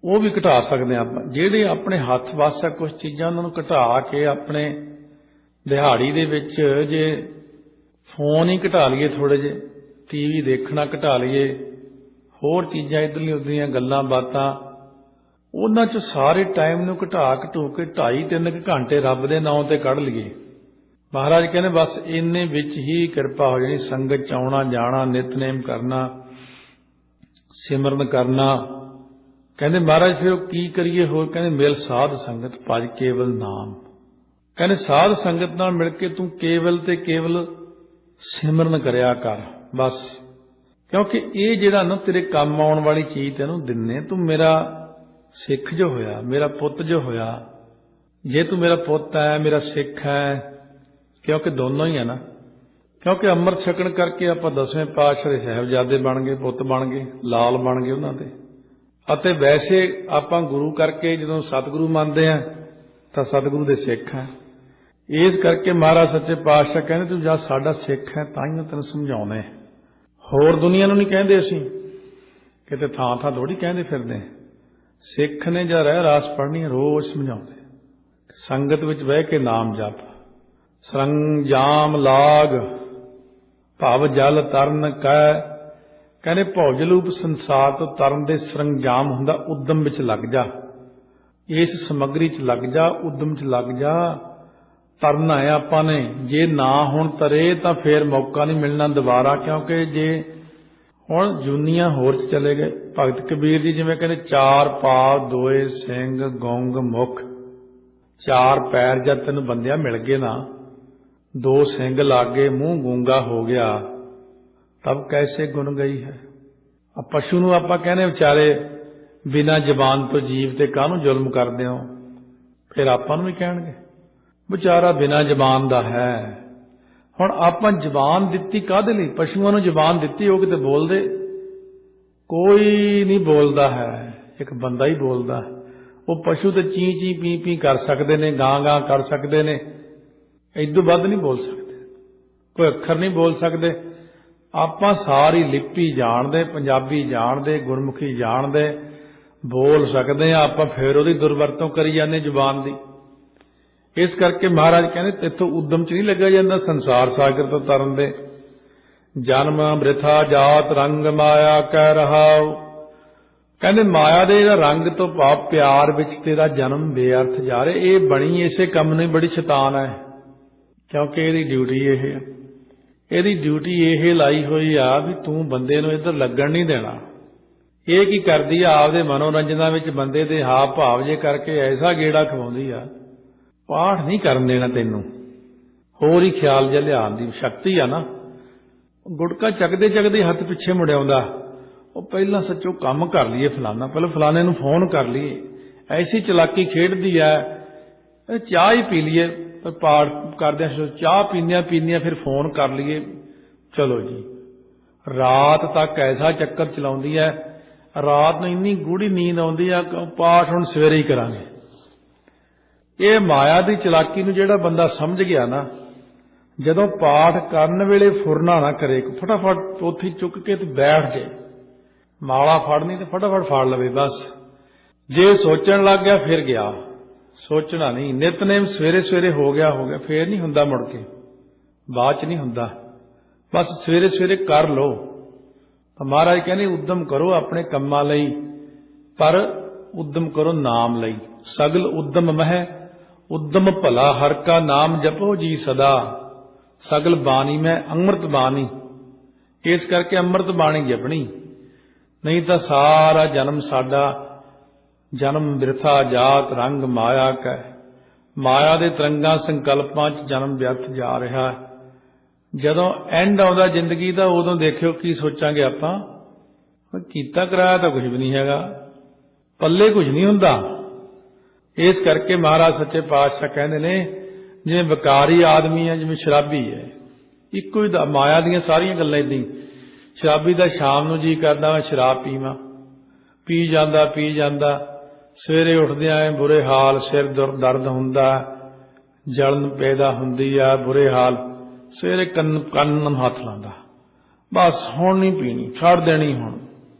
ਉਹ ਵੀ ਘਟਾ ਸਕਦੇ ਆਪਾਂ। ਜਿਹੜੇ ਆਪਣੇ ਹੱਥ ਵੱਸ ਆ ਕੁਝ ਚੀਜ਼ਾਂ, ਉਹਨਾਂ ਨੂੰ ਘਟਾ ਕੇ ਆਪਣੇ ਦਿਹਾੜੀ ਦੇ ਵਿੱਚ ਜੇ ਫੋਨ ਹੀ ਘਟਾ ਲਈਏ, ਥੋੜ੍ਹੇ ਜਿਹੇ ਟੀਵੀ ਦੇਖਣਾ ਘਟਾ ਲਈਏ, ਹੋਰ ਚੀਜ਼ਾਂ ਇੱਧਰਲੀਆਂ ਉੱਧਰਲੀਆਂ ਗੱਲਾਂ ਬਾਤਾਂ, ਉਹਨਾਂ 'ਚ ਸਾਰੇ ਟਾਈਮ ਨੂੰ ਘਟਾ ਘਟੂ ਕੇ 2.5-3 ਘੰਟੇ ਰੱਬ ਦੇ ਨਾਂ ਤੇ ਕੱਢ ਲਈਏ। ਮਹਾਰਾਜ ਕਹਿੰਦੇ ਬਸ ਇੰਨੇ ਵਿੱਚ ਹੀ ਕਿਰਪਾ ਹੋ ਜਾਣੀ। ਸੰਗਤ 'ਚ ਆਉਣਾ ਜਾਣਾ, ਨਿਤਨੇਮ ਕਰਨਾ, ਸਿਮਰਨ ਕਰਨਾ। ਕਹਿੰਦੇ ਮਹਾਰਾਜ ਫਿਰ ਉਹ ਕੀ ਕਰੀਏ ਹੋਰ? ਕਹਿੰਦੇ ਮਿਲ ਸਾਧ ਸੰਗਤ ਭਜ ਕੇਵਲ ਨਾਮ। ਕਹਿੰਦੇ ਸਾਧ ਸੰਗਤ ਨਾਲ ਮਿਲ ਕੇ ਤੂੰ ਕੇਵਲ ਤੇ ਕੇਵਲ ਸਿਮਰਨ ਕਰਿਆ ਕਰ ਬਸ। ਕਿਉਂਕਿ ਇਹ ਜਿਹੜਾ ਨਾ ਤੇਰੇ ਕੰਮ ਆਉਣ ਵਾਲੀ ਚੀਜ਼ ਤੈਨੂੰ ਦਿੰਨੇ, ਤੂੰ ਮੇਰਾ ਸਿੱਖ ਜੋ ਹੋਇਆ, ਮੇਰਾ ਪੁੱਤ ਜੋ ਹੋਇਆ। ਜੇ ਤੂੰ ਮੇਰਾ ਪੁੱਤ ਹੈ, ਮੇਰਾ ਸਿੱਖ ਹੈ, ਕਿਉਂਕਿ ਦੋਨੋਂ ਹੀ ਹੈ ਨਾ। क्योंकि अमृत छकण करके आप 10वें पातशाह दे साहिबजादे बन गए, पुत बन गए, लाल बन गए उन्हां दे। ਅਤੇ वैसे ਆਪਾਂ गुरु करके ਜਦੋਂ सतगुरु ਮੰਨਦੇ ਆ ਤਾਂ सतगुरु ਦੇ ਸਿੱਖ ਆ। ਇਸ ਕਰਕੇ ਮਹਾਰਾਜ ਸੱਚੇ ਪਾਤਸ਼ਾਹ ਕਹਿੰਦੇ ਤੂੰ ਜਦ ਸਾਡਾ ਸਿੱਖ ਹੈ ਤਾਂ ਹੀ ਤੈਨੂੰ ਸਮਝਾਉਣੇ, ਹੋਰ ਦੁਨੀਆ ਨੂੰ ਨਹੀਂ ਕਹਿੰਦੇ, ਅਸੀਂ ਕਿਤੇ ਥਾਂ ਥਾਂ ਥੋੜੀ ਕਹਿੰਦੇ ਫਿਰਦੇ। ਸਿੱਖ ਨੇ ਜਾਂ ਰਹਿ ਰਾਸ ਪੜ੍ਹਨੀ ਰੋਜ਼ ਸਮਝਾਉਂਦੇ। ਸੰਗਤ ਵਿੱਚ ਬਹਿ ਕੇ ਨਾਮ ਜਪ, ਸਰੰਜਾਮ ਲਾਗ ਭਵ ਜਲ ਤਰਨ ਕੈ। ਕਹਿੰਦੇ ਭੌਜਲੂਪ ਸੰਸਾਰ ਤੋਂ ਤਰਨ ਦੇ ਸਰੰਜਾਮ ਹੁੰਦਾ ਉਦਮ ਵਿੱਚ ਲੱਗ ਜਾ, ਇਸ ਸਮੱਗਰੀ 'ਚ ਲੱਗ ਜਾ, ਉਦਮ 'ਚ ਲੱਗ ਜਾ। ਤਰਨਾ ਹੈ ਆਪਾਂ ਨੇ, ਜੇ ਨਾ ਹੁਣ ਤਰੇ ਤਾਂ ਫੇਰ ਮੌਕਾ ਨਹੀਂ ਮਿਲਣਾ ਦੁਬਾਰਾ। ਕਿਉਂਕਿ ਜੇ ਹੁਣ ਜੁਨੀਆਂ ਹੋਰ 'ਚ ਚਲੇ ਗਏ, ਭਗਤ ਕਬੀਰ ਜੀ ਜਿਵੇਂ ਕਹਿੰਦੇ ਚਾਰ ਪਾਵ ਦੋਏ ਸਿੰਘ ਗੌਂਗ ਮੁਖ, ਚਾਰ ਪੈਰ ਜਦ ਤੈਨੂੰ ਬੰਦਿਆ ਮਿਲ ਗਏ ਨਾ, ਦੋ ਸਿੰਘ ਲਾਗੇ ਮੂੰਹ ਗੂੰਗਾ ਹੋ ਗਿਆ, तब कैसे गुन गई है। पशु ਨੂੰ ਆਪਾਂ ਕਹਿੰਦੇ ਵਿਚਾਰੇ ਬਿਨਾਂ ਜ਼ਬਾਨ ਤੋਂ ਜੀਵ ਤੇ ਕਾਹਨੂੰ ਜ਼ੁਲਮ ਕਰਦੇ ਹੋ, ਫਿਰ ਆਪਾਂ ਨੂੰ ਵੀ ਕਹਿਣਗੇ ਵਿਚਾਰਾ ਬਿਨਾਂ ਜ਼ਬਾਨ ਦਾ ਹੈ। ਹੁਣ ਆਪਾਂ ਜ਼ਬਾਨ ਦਿੱਤੀ ਕਾਹਦੇ ਲਈ? ਪਸ਼ੂਆਂ ਨੂੰ ਜ਼ਬਾਨ ਦਿੱਤੀ, ਉਹ ਕਿਤੇ ਬੋਲਦੇ? ਕੋਈ ਨਹੀਂ ਬੋਲਦਾ ਹੈ, ਇੱਕ ਬੰਦਾ ਹੀ ਬੋਲਦਾ। ਉਹ ਪਸ਼ੂ ਤੇ ਚੀਂ ਚੀਂ ਪੀ ਪੀ ਕਰ ਸਕਦੇ ਨੇ, ਗਾਂ ਗਾਂ ਕਰ ਸਕਦੇ ਨੇ, ਇਦੋਂ ਵੱਧ ਨਹੀਂ ਬੋਲ ਸਕਦੇ, ਕੋਈ ਅੱਖਰ ਨਹੀਂ ਬੋਲ ਸਕਦੇ। ਆਪਾਂ ਸਾਰੀ ਲਿਪੀ ਜਾਣਦੇ, ਪੰਜਾਬੀ ਜਾਣਦੇ, ਗੁਰਮੁਖੀ ਜਾਣਦੇ, ਬੋਲ ਸਕਦੇ ਹਾਂ ਆਪਾਂ, ਫਿਰ ਉਹਦੀ ਦੁਰਵਰਤੋਂ ਕਰੀ ਜਾਂਦੇ ਜ਼ੁਬਾਨ ਦੀ। ਇਸ ਕਰਕੇ ਮਹਾਰਾਜ ਕਹਿੰਦੇ ਤੇਥੋਂ ਉਦਮ 'ਚ ਨਹੀਂ ਲੱਗਿਆ ਜਾਂਦਾ ਸੰਸਾਰ ਸਾਗਰ ਤੋਂ ਤਰਨ ਦੇ। ਜਨਮ ਬ੍ਰਿਥਾ ਜਾਤ ਰੰਗ ਮਾਇਆ ਕਹਿ ਰਹਾਉ। ਕਹਿੰਦੇ ਮਾਇਆ ਦੇ ਰੰਗ ਤੋਂ ਭਾਵ ਪਿਆਰ ਵਿੱਚ ਤੇਰਾ ਜਨਮ ਬੇਅਰਥ ਜਾ ਰਿਹਾ। ਇਹ ਬਣੀ ਇਸੇ ਕੰਮ ਨੂੰ ਬੜੀ ਸ਼ੈਤਾਨ ਹੈ, ਕਿਉਂਕਿ ਇਹਦੀ ਡਿਊਟੀ ਇਹ ਹੈ, ਇਹਦੀ ਡਿਊਟੀ ਇਹ ਲਾਈ ਹੋਈ ਆ ਵੀ ਤੂੰ ਬੰਦੇ ਨੂੰ ਇੱਧਰ ਲੱਗਣ ਨਹੀਂ ਦੇਣਾ। ਇਹ ਕੀ ਕਰਦੀ ਆ? ਆਪਦੇ ਮਨੋਰੰਜਨਾਂ ਵਿੱਚ ਬੰਦੇ ਦੇ ਹਾਵ ਭਾਵ ਜੇ ਕਰਕੇ ਐਸਾ ਗੇੜਾ ਖਵਾਉਂਦੀ ਆ, ਪਾਠ ਨਹੀਂ ਕਰਨ ਦੇਣਾ ਤੈਨੂੰ, ਹੋਰ ਹੀ ਖਿਆਲ ਜਿਹਾ ਲਿਆਉਣ ਦੀ ਸ਼ਕਤੀ ਆ ਨਾ। ਗੁਟਕਾ ਚੱਕਦੇ ਚੱਕਦੇ ਹੱਥ ਪਿੱਛੇ ਮੁੜਿਆਉਂਦਾ, ਉਹ ਪਹਿਲਾਂ ਸੱਚੋ ਕੰਮ ਕਰ ਲਈਏ ਫਲਾਨਾ, ਪਹਿਲਾਂ ਫਲਾਣੇ ਨੂੰ ਫੋਨ ਕਰ ਲਈਏ, ਐਸੀ ਚਲਾਕੀ ਖੇਡਦੀ ਆ। ਚਾਹ ਹੀ ਪੀ ਲਈਏ, ਪਾਠ ਕਰਦਿਆਂ ਚਾਹ ਪੀਂਦਿਆਂ ਫਿਰ ਫੋਨ ਕਰ ਲਈਏ, ਚਲੋ ਜੀ। ਰਾਤ ਤੱਕ ਐਸਾ ਚੱਕਰ ਚਲਾਉਂਦੀ ਹੈ, ਰਾਤ ਨੂੰ ਇੰਨੀ ਗੂੜੀ ਨੀਂਦ ਆਉਂਦੀ ਆ, ਪਾਠ ਹੁਣ ਸਵੇਰੇ ਹੀ ਕਰਾਂਗੇ। ਇਹ ਮਾਇਆ ਦੀ ਚਲਾਕੀ ਨੂੰ ਜਿਹੜਾ ਬੰਦਾ ਸਮਝ ਗਿਆ ਨਾ, ਜਦੋਂ ਪਾਠ ਕਰਨ ਵੇਲੇ ਫੁਰਨਾ ਨਾ ਕਰੇ, ਫਟਾਫਟ ਪੋਥੀ ਚੁੱਕ ਕੇ ਤੇ ਬੈਠ ਜਾਏ, ਮਾਲਾ ਫੜਨੀ ਤੇ ਫਟਾਫਟ ਫੜ ਲਵੇ ਬਸ। ਜੇ ਸੋਚਣ ਲੱਗ ਗਿਆ ਫਿਰ ਗਿਆ, ਸੋਚਣਾ ਨਹੀਂ। ਨਿਤਨੇਮ ਸਵੇਰੇ ਸਵੇਰੇ ਹੋ ਗਿਆ, ਫੇਰ ਨਹੀਂ ਹੁੰਦਾ, ਮੁੜ ਕੇ ਬਾਅਦ 'ਚ ਨਹੀਂ ਹੁੰਦਾ, ਬਸ ਸਵੇਰੇ ਸਵੇਰੇ ਕਰ ਲਓ। ਤਾਂ ਮਹਾਰਾਜ ਕਹਿੰਦੇ ਉਦਮ ਕਰੋ ਆਪਣੇ ਕੰਮਾਂ ਲਈ, ਪਰ ਉਦਮ ਕਰੋ ਨਾਮ ਲਈ। ਸਗਲ ਉਦਮ ਮਹਿ ਉਦਮ ਭਲਾ ਹਰ ਕਾ ਨਾਮ ਜਪੋ ਜੀ ਸਦਾ, ਸਗਲ ਬਾਣੀ ਮੈਂ ਅੰਮ੍ਰਿਤ ਬਾਣੀ। ਇਸ ਕਰਕੇ ਅੰਮ੍ਰਿਤ ਬਾਣੀ ਜਪਣੀ, ਨਹੀਂ ਤਾਂ ਸਾਰਾ ਜਨਮ ਸਾਡਾ ਜਨਮ ਬਿਰਥਾ ਜਾਤ ਰੰਗ ਮਾਇਆ ਕੈ। ਮਾਇਆ ਦੇ ਤਰੰਗਾਂ ਸੰਕਲਪਾਂ 'ਚ ਜਨਮ ਵਿਅਰਥ ਜਾ ਰਿਹਾ। ਜਦੋਂ ਐਂਡ ਆਉਂਦਾ ਜ਼ਿੰਦਗੀ ਦਾ, ਉਦੋਂ ਦੇਖਿਓ ਕੀ ਸੋਚਾਂਗੇ ਆਪਾਂ, ਕੀਤਾ ਕਰਾਇਆ ਤਾਂ ਕੁਝ ਵੀ ਨਹੀਂ ਹੈਗਾ, ਪੱਲੇ ਕੁਝ ਨਹੀਂ ਹੁੰਦਾ। ਇਸ ਕਰਕੇ ਮਹਾਰਾਜ ਸੱਚੇ ਪਾਤਸ਼ਾਹ ਕਹਿੰਦੇ ਨੇ ਜਿਵੇਂ ਵਿਕਾਰੀ ਆਦਮੀ ਹੈ, ਜਿਵੇਂ ਸ਼ਰਾਬੀ ਹੈ, ਇੱਕੋ ਹੀ ਮਾਇਆ ਦੀਆਂ ਸਾਰੀਆਂ ਗੱਲਾਂ ਏਦਾਂ ਹੀ। ਸ਼ਰਾਬੀ ਦਾ ਸ਼ਾਮ ਨੂੰ ਜੀ ਕਰਦਾ ਮੈਂ ਸ਼ਰਾਬ ਪੀਵਾਂ, ਪੀ ਜਾਂਦਾ ਸਵੇਰੇ ਉੱਠਦਿਆਂ ਐ ਬੁਰੇ ਹਾਲ, ਸਿਰ ਦਰਦ ਹੁੰਦਾ, ਜਲਨ ਪੈਦਾ ਹੁੰਦੀ ਆ, ਬੁਰੇ ਹਾਲ। ਸਵੇਰੇ ਕੰਨ ਨੂੰ ਹੱਥ ਲਾਉਂਦਾ, ਬਸ ਹੁਣ ਨਹੀਂ ਪੀਣੀ, ਛੱਡ ਦੇਣੀ ਹੁਣ।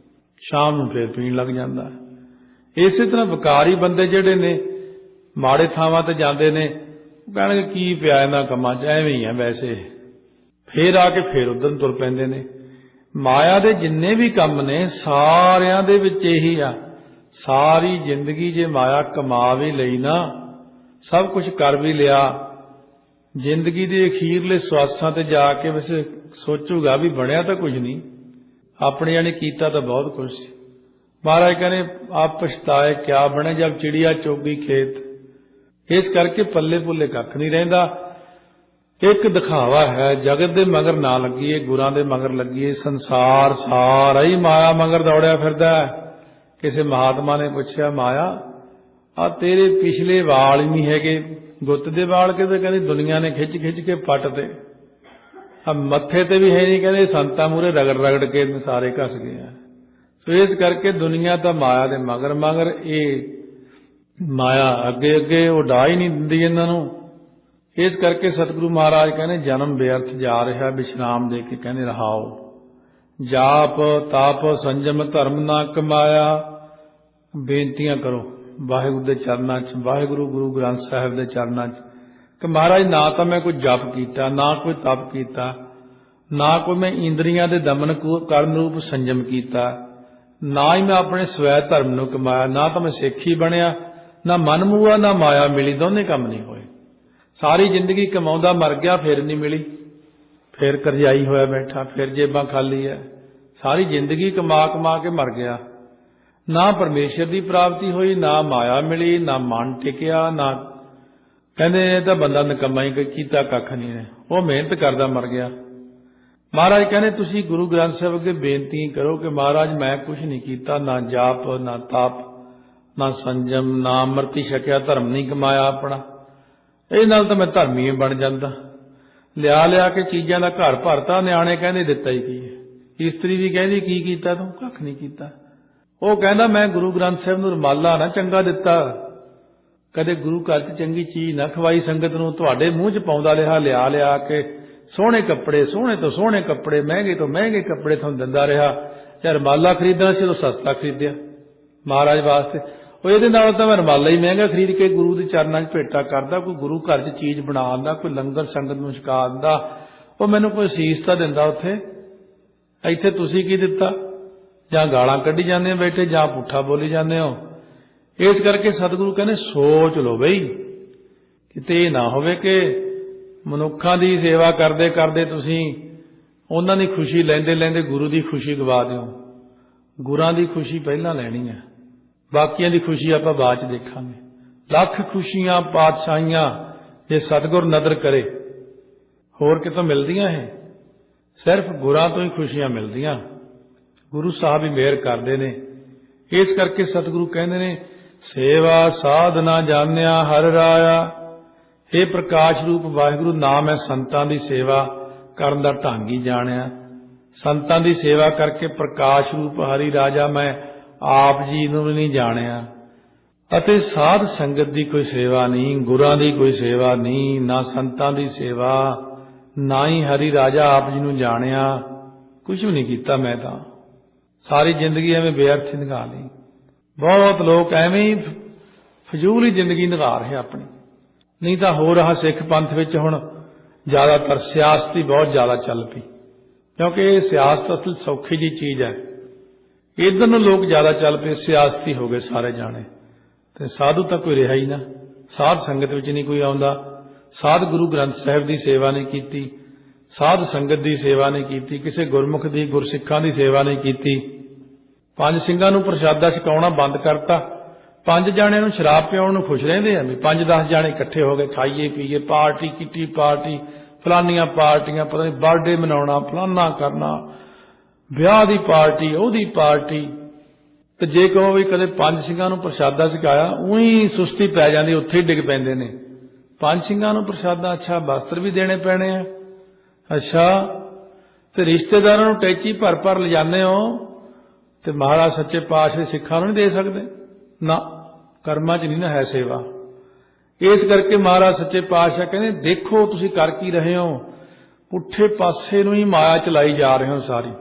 ਸ਼ਾਮ ਨੂੰ ਫੇਰ ਪੀਣ ਲੱਗ ਜਾਂਦਾ। ਇਸੇ ਤਰ੍ਹਾਂ ਵਿਕਾਰੀ ਬੰਦੇ ਜਿਹੜੇ ਨੇ ਮਾੜੇ ਥਾਵਾਂ ਤੇ ਜਾਂਦੇ ਨੇ, ਉਹ ਕਹਿਣਗੇ ਕੀ ਪਿਆ ਇਹਨਾਂ ਕੰਮਾਂ 'ਚ, ਐਵੇਂ ਹੀ ਆ ਵੈਸੇ, ਫੇਰ ਆ ਕੇ ਫੇਰ ਉੱਧਰ ਤੁਰ ਪੈਂਦੇ ਨੇ। ਮਾਇਆ ਦੇ ਜਿੰਨੇ ਵੀ ਕੰਮ ਨੇ ਸਾਰਿਆਂ ਦੇ ਵਿੱਚ ਇਹੀ ਆ। ਸਾਰੀ ਜ਼ਿੰਦਗੀ ਜੇ ਮਾਇਆ ਕਮਾ ਵੀ ਲਈ ਨਾ, ਸਭ ਕੁਝ ਕਰ ਵੀ ਲਿਆ, ਜ਼ਿੰਦਗੀ ਦੇ ਅਖੀਰਲੇ ਸਵਾਸਾਂ ਤੇ ਜਾ ਕੇ ਵੈਸੇ ਸੋਚੂਗਾ ਵੀ ਬਣਿਆ ਤਾਂ ਕੁਝ ਨਹੀਂ, ਆਪਣੇ ਜਾਣੇ ਕੀਤਾ ਤਾਂ ਬਹੁਤ ਕੁਝ ਸੀ। ਮਹਾਰਾਜ ਕਹਿੰਦੇ ਆਪ ਪਛਤਾਏ ਕਿਆ ਬਣੇ ਜਦ ਚਿੜੀਆ ਚੋਗੀ ਖੇਤ। ਇਸ ਕਰਕੇ ਪੱਲੇ ਪੁੱਲੇ ਕੱਖ ਨਹੀਂ ਰਹਿੰਦਾ। ਇੱਕ ਦਿਖਾਵਾ ਹੈ, ਜਗਤ ਦੇ ਮਗਰ ਨਾ ਲੱਗੀਏ, ਗੁਰਾਂ ਦੇ ਮਗਰ ਲੱਗੀਏ। ਸੰਸਾਰ ਸਾਰਾ ਹੀ ਮਾਇਆ ਮਗਰ ਦੌੜਿਆ ਫਿਰਦਾ। ਕਿਸੇ ਮਹਾਤਮਾ ਨੇ ਪੁੱਛਿਆ, ਮਾਇਆ ਆ ਤੇਰੇ ਪਿਛਲੇ ਵਾਲ ਹੀ ਨਹੀਂ ਹੈਗੇ, ਗੁੱਤ ਦੇ ਵਾਲ ਕਿਤੇ? ਕਹਿੰਦੀ ਦੁਨੀਆ ਨੇ ਖਿੱਚ ਖਿੱਚ ਕੇ ਪੱਟ ਤੇ अब मत्थे ते भी है नहीं, कहते संतां मूहरे रगड़ रगड़ के सारे घस गए हैं। सो इस करके दुनिया तो माया दे मगर मगर, ये माया अगे अगे उडा ही नहीं दिंदी इन्हां नूं। इस करके सतगुरु महाराज कहने जन्म व्यर्थ जा रहा, विश्राम दे के कहने रहाओ। जाप ताप संजम धर्म ना कमाया। बेनतियां करो वाहिगुरू दे चरनां च, वाहिगुरू गुरु ग्रंथ साहिब दे चरनां च कि महाराज ना तो मैं कोई जप किया, ना कोई तप किया, ना कोई मैं इंद्रियां दे दमन करन रूप संयम किया, ना ही मैं अपने स्वै धर्म नूं कमाया, ना तो मैं सिक्ख ही बनया, ना मन मूआ ना माया मिली, दोने काम नहीं होए। सारी जिंदगी कमाउंदा मर गया, फिर नहीं मिली, फिर करजाई होया बैठा, फिर जेबां खाली है। सारी जिंदगी कमा कमा के मर गया, ना परमेश्वर की प्राप्ति हुई, ना माया मिली, ना मन टिकिया, ना कहते तो बंदा निकम्मा ही कीता कख नहीं है, वो मेहनत करदा मर गया। महाराज कहने तुसी गुरु ग्रंथ साहिब अगे बेनती करो कि महाराज मैं कुछ नहीं किया, ना जाप ना ताप ना संजम, ना अमृत छकिया, धर्म नहीं कमाया अपना, ये नाल तो मैं धर्मी बन जाता। लिया लिया के चीज़ों का घर भरता, न्याणे कहने दिता ही की है, इस्त्री भी कहती की कीता तूं, कख नहीं किया। वो कहना मैं गुरु ग्रंथ साहिब नूं रमाला ना चंगा दिता, कदे गुरु घर च चंगी चीज़ ना खवाई संगत नूं, तुहाडे मूँह च पाउंदा लिया, लिया लिया के सोहणे कपड़े, सोहणे तो सोहणे कपड़े, महंगे तो महंगे कपड़े तुहानूं दिंदा रहा। चाहे रमाला खरीदना सी तो सस्ता खरीदिया महाराज वास्ते, वो ये नाल तां मैं रमाला ही महंगा खरीद के गुरु के चरनां च भेटा करदा, कोई गुरु घर च चीज़ बना आंदा, कोई लंगर संगत नूं छका आंदा, वो मैनूं कोई असीस तां दिंदा उत्थे। इत्थे तुसीं की दिता, जां गालां कड्ढी जांदे हो बैठे, जां पुट्ठा बोली जांदे हो। इस करके सतगुरु कहने सोच लो बई, किते ना होवे कि मनुखा की सेवा करते करते तुसीं उन्हां दी खुशी लैंदे लैंदे गुरु की खुशी गवा दिओ। गुरां की खुशी पहलां लैनी है, बाकियां दी खुशी आपां बाद च देखांगे। लख खुशियां पातशाहियां जे सतगुर नदर करे, होर कितों मिलदियां है, सिर्फ गुरां तो ही खुशियां मिलदियां। गुरु साहब ही मेहर करदे ने। इस करके सतगुरु कहंदे ने सेवा साधना जानिया हर राया। हे प्रकाश रूप वाहिगुरु, ना मैं संतां दी सेवा करन दा ढंग ही जाणिया, संतां दी सेवा करके प्रकाश रूप हरि राजा मैं आप जी नूं नहीं जाणिया। अते साध संगत दी कोई सेवा नहीं, गुरां दी कोई सेवा नहीं, ना संतां दी सेवा, ना ही हरि राजा आप जी नूं जाणिया। कुछ भी नहीं कीता मैं तां, सारी जिंदगी एवें बेअर्थ ही निकाल ली। बहुत लोग एवें ही फजूल ही जिंदगी निभा रहे अपनी। नहीं तो हो रहा सिख पंथ विच हुण ज़्यादातर सियासत ही बहुत ज़्यादा चल पई, क्योंकि ये सियासत असल सौखी जी चीज़ है। इधर नूं लोग ज़्यादा चल पे, सियासती हो गए सारे जाने, तो साधु तो कोई रहा ही ना, साध संगत विच नहीं कोई आउंदा, साध गुरु ग्रंथ साहिब की सेवा नहीं की, साध संगत की सेवा नहीं की, किसी गुरमुख की गुरसिखां की सेवा नहीं की। पंज ਸਿੰਘਾਂ ਨੂੰ प्रसादा छकाउणा बंद करता, पंज जाणिਆਂ ਨੂੰ शराब पिआउण ਨੂੰ खुश रहंदे आ, भी 5-10 जाने इकट्ठे हो गए, खाइए पीए, पार्टी किटी पार्टी, फलानियां पार्टियां, पता नहीं बर्थडे मनाउणा, फलाना करना, ब्याह की पार्टी, ओहदी पार्टी। तो जे कहो भी कदे पंज ਸਿੰਘਾਂ ਨੂੰ प्रसादा छकाया, उही सुस्ती पै जाती, उत्थे ही डिग पैंदे ने। पंज ਸਿੰਘਾਂ ਨੂੰ प्रसादा, अच्छा वस्त्र भी देने पैने आ, अच्छा तो रिश्तेदारों ਨੂੰ टैची भर भर ले जाने हो, तो महाराज सच्चे पातशाह सिखां नहीं दे सकते ना, कर्मां च नहीं ना है सेवा। इस करके महाराज सच्चे पातशाह कहते देखो तुसीं कर की रहे हो, पुठे पासे नूं ही माया चलाई जा रहे हो सारी।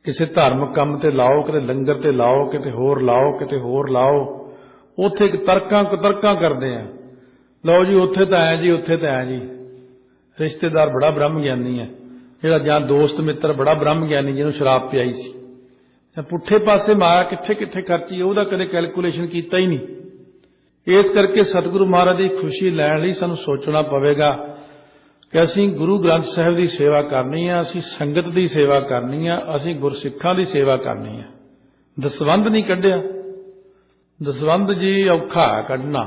किसी धार्मिक काम ते लाओ, किते लंगर ते लाओ, किते होर लाओ, किते होर लाओ, उत्थे तर्कां कुतर्कां करदे आ, लो जी उत्थे तां ऐ जी, उत्थे तां ऐ जी। रिश्तेदार बड़ा ब्रह्म ज्ञानी है, जिहड़ा जां दोस्त मित्र बड़ा ब्रह्म ज्ञानी जिहनूं शराब पियाई सी, पुठे पासे माया कित्थे कित्थे खर्ची, ਉਹਦਾ कदे कैलकुलेशन कीता ही नहीं। इस करके सतगुरु महाराज की खुशी लैण लई सानूं सोचना पवेगा कि असीं गुरु ग्रंथ साहिब की सेवा करनी है, असीं संगत की सेवा करनी है, असीं गुरसिखां की सेवा करनी है। दसवंध नहीं कढ़िया, दसवंध जी औखा है कढ़ना,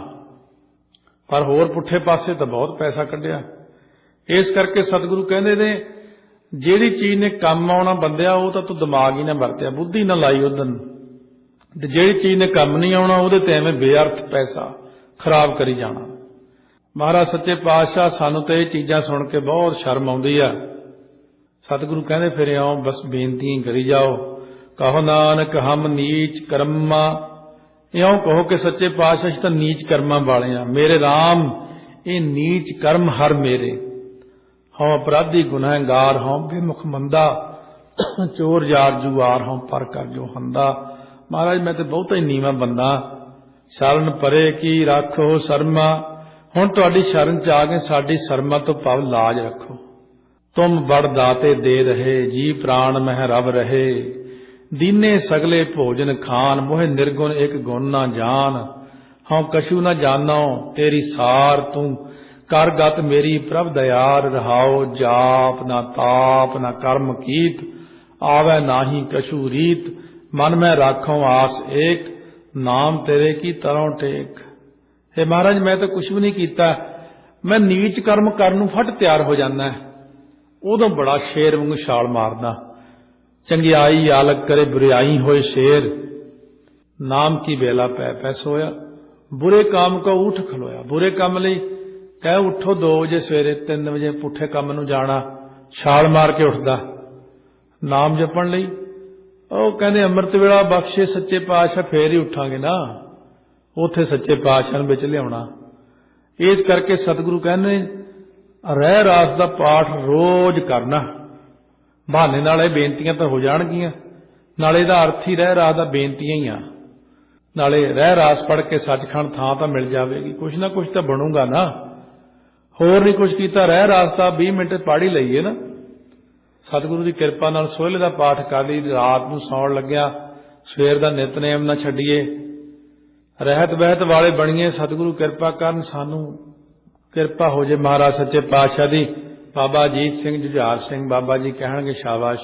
पर होर पुठे पासे तो बहुत पैसा कढ़िया। इस करके सतगुरु कहंदे ने ਜਿਹੜੀ चीज़ ने काम आना बंदिया, वो तो तू दिमाग ही ना वरतिया, बुद्धि ना लाई उधर, ਜਿਹੜੀ चीज़ ने काम नहीं आना वो एवें बेअर्थ पैसा खराब करी जाना। महाराज सच्चे पातशाह सानू तो ये चीज़ां सुन के बहुत शर्म आउंदी है सतगुरु कहते फिर आओ बस बेनती करी जाओ। कहो नानक हम नीच कर्मा, इं कहो कि सच्चे पातशाह तो नीच कर्मां वाले हाँ। मेरे राम ये नीच कर्म हर मेरे, हों अपराधी गुनहगार हों बेमुख मंदा, चोर जार जुआर हों पर कर जो हंदा। महाराज मैं तो बहुत ही नीवा बंदा, शरण परे की राखो शर्मा। हुण तुहाडी शरण च आ गए, साडी शर्मा तो पाव लाज रखो। तुम बड़ दाते दे रहे, जी प्राण मह रव रहे। दीने सगले भोजन खान, मोहे निर्गुण एक गुण ना जान। हाँ कछु न जानो तेरी सार, तू कर गत मेरी प्रभ दयार। रहाओ जाप ना ताप ना कर्म कीत, आवे नाही कछु रीत। मन में राखो आस एक, नाम तेरे की तरों टेक। हे महाराज मैं तो कुछ भी नहीं कीता, मैं नीच कर्म करन नूं फट तैयार हो जाना है, उदों बड़ा शेर वांगू छाल मारदा। चंगियाई आलक करे बुराई होए शेर, नाम की बेला पै पै सोया। बुरे काम को उठ खलोया, बुरे काम लई कह उठो 2 बजे सवेरे, 3 बजे पुठे काम नूं जाना, छाल मार के उठदा। नाम जपण लई ਉਹ ਕਹਿੰਦੇ ਅੰਮ੍ਰਿਤ ਵੇਲਾ ਬਖਸ਼ੇ ਸੱਚੇ ਪਾਤਸ਼ਾਹ ਫੇਰ ਹੀ ਉੱਠਾਂਗੇ ਨਾ, ਉੱਥੇ ਸੱਚੇ ਪਾਤਸ਼ਾਹ ਨੂੰ ਵਿੱਚ ਲਿਆਉਣਾ। ਇਸ ਕਰਕੇ ਸਤਿਗੁਰੂ ਕਹਿੰਦੇ ਰਹਿ ਰਾਸ ਦਾ ਪਾਠ ਰੋਜ਼ ਕਰਨਾ। ਬਹਾਨੇ ਨਾਲ ਇਹ ਬੇਨਤੀਆਂ ਤਾਂ ਹੋ ਜਾਣਗੀਆਂ, ਨਾਲੇ ਇਹਦਾ ਅਰਥ ਹੀ ਰਹਿ ਰਾਸ ਦਾ ਬੇਨਤੀਆਂ ਹੀ ਆ, ਨਾਲੇ ਰਹਿ ਰਾਸ ਪੜ੍ਹ ਕੇ ਸੱਚਖੰਡ ਥਾਂ ਤਾਂ ਮਿਲ ਜਾਵੇਗੀ, ਕੁਛ ਨਾ ਕੁਛ ਤਾਂ ਬਣੂਗਾ ਨਾ। ਹੋਰ ਨਹੀਂ ਕੁਛ ਕੀਤਾ, ਰਹਿ ਰਾਸ ਤਾਂ 20 ਮਿੰਟ ਪੜ੍ਹ ਹੀ ਲਈਏ ਨਾ। सतगुरु की कृपा नाल सोहले का पाठ कर ली, रात नूं सौण लग्या सवेर का नितनेम ना छड्डीए, रहत बहत वाले बणीए। सतगुरु कृपा करन, सानू कृपा हो जाए महाराज सच्चे पातशाह दी। बाबा अजीत सिंह जुझार सिंह बाबा जी कहणगे शाबाश,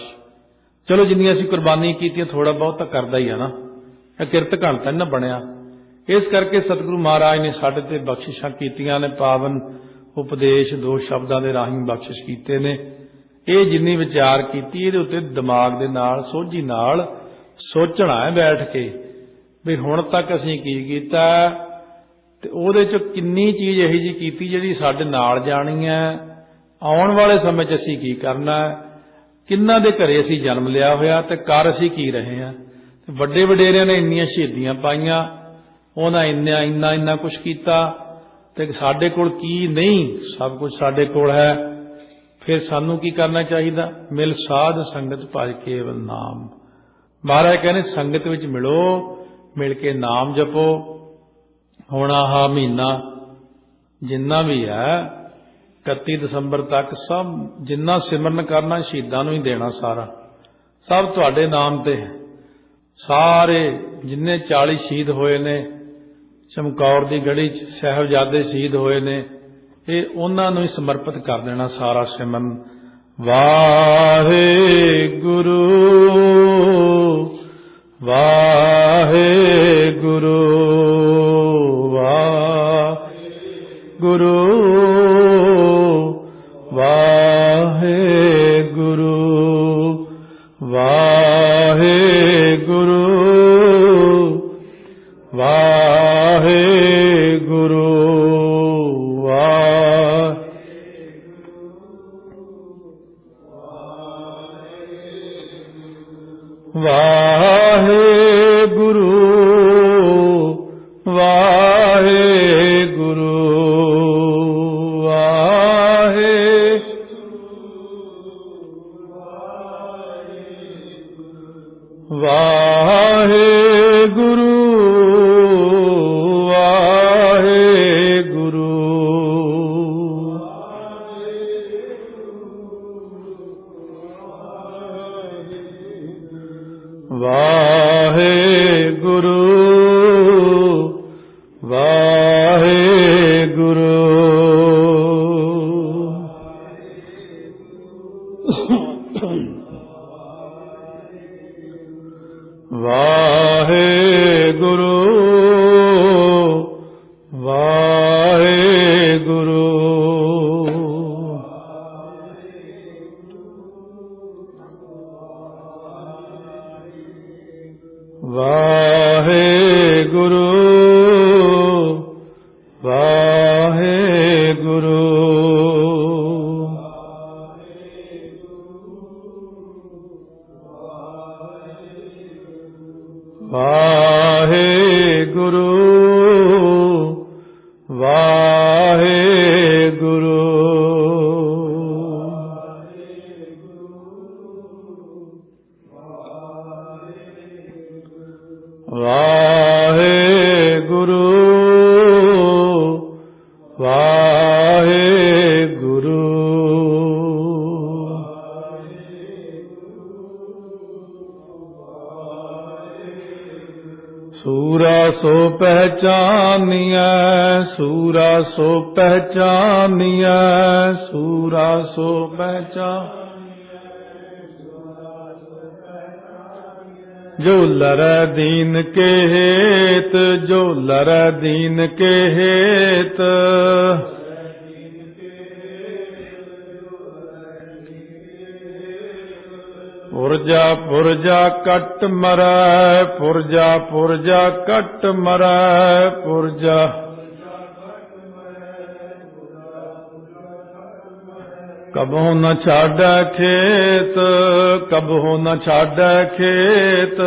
चलो जिन्नी असीं कुर्बानी कीती थोड़ा बहुत तो करदा ही है ना, किरत घणता ना बनिया। इस करके सतगुरु महाराज ने साडे ते बख्शिशां कीतियां ने, पावन उपदेश 2 शब्दां दे राहीं बख्शिश कीते ने। ਇਹ ਜਿੰਨੀ ਵਿਚਾਰ ਕੀਤੀ ਇਹਦੇ ਉੱਤੇ ਦਿਮਾਗ ਦੇ ਨਾਲ ਸੋਝੀ ਨਾਲ ਸੋਚਣਾ ਹੈ ਬੈਠ ਕੇ ਵੀ ਹੁਣ ਤੱਕ ਅਸੀਂ ਕੀ ਕੀਤਾ ਤੇ ਉਹਦੇ ਚ ਕਿੰਨੀ ਚੀਜ਼ ਇਹੀ ਜੀ ਕੀਤੀ ਜਿਹੜੀ ਸਾਡੇ ਨਾਲ ਜਾਣੀ ਹੈ, ਆਉਣ ਵਾਲੇ ਸਮੇਂ 'ਚ ਅਸੀਂ ਕੀ ਕਰਨਾ ਹੈ, ਕਿੰਨਾਂ ਦੇ ਘਰੇ ਅਸੀਂ ਜਨਮ ਲਿਆ ਹੋਇਆ ਤੇ ਕਰ ਅਸੀਂ ਕੀ ਰਹੇ ਹਾਂ। ਤੇ ਵੱਡੇ ਵਡੇਰਿਆਂ ਨੇ ਇੰਨੀਆਂ ਸ਼ਹੀਦੀਆਂ ਪਾਈਆਂ, ਉਹਨਾਂ ਇੰਨਾ ਕੁਛ ਕੀਤਾ ਤੇ ਸਾਡੇ ਕੋਲ ਕੀ ਨਹੀਂ, ਸਭ ਕੁਝ ਸਾਡੇ ਕੋਲ ਹੈ। फिर सानू की करना चाहिए, मिल साध संगत भज केवल नाम। महाराज कहने संगत विच मिलो, मिल के नाम जपो। हुण आह महीना जिन्ना भी है 31 दिसंबर तक सब जिन्ना सिमरन करना शहीदां नूं ही देना, सारा सब तुहाडे नाम ते। सारे जिन्ने 40 शहीद होए ने, चमकौर दी गढ़ी च साहिबजादे शहीद होए ने, ਇਹ ਉਹਨਾਂ ਨੂੰ ਹੀ ਸਮਰਪਿਤ ਕਰ ਦੇਣਾ ਸਾਰਾ ਸਿਮਰਨ। ਵਾਹਿਗੁਰੂ ਵਾਹਿਗੁਰੂ ਵਾਹਿਗੁਰੂ ਵਾਹਿਗੁਰੂ ਵਾਹਿਗੁਰੂ ਵਾਹਿਗੁਰੂ ਵਾਹਿਗੁਰੂ ਵਾਹਿਗੁਰੂ ਵਾਹਿਗੁਰੂ ਵਾਹਿਗੁਰੂ ਵਾਹਿਗੁਰੂ ਵਾਹਿਗੁਰੂ पहचानिया, सूरा सो पहचानिया, सूरा सो पहचान। जो लरै दीन के हेत, जो लरै दीन के हेत, पुरजा पुरजा कट मरै, पुरजा पुरजा कट मरै, पुरजा। कबहु न छाड़ै खेत, कबहु न छाड़ै खेत,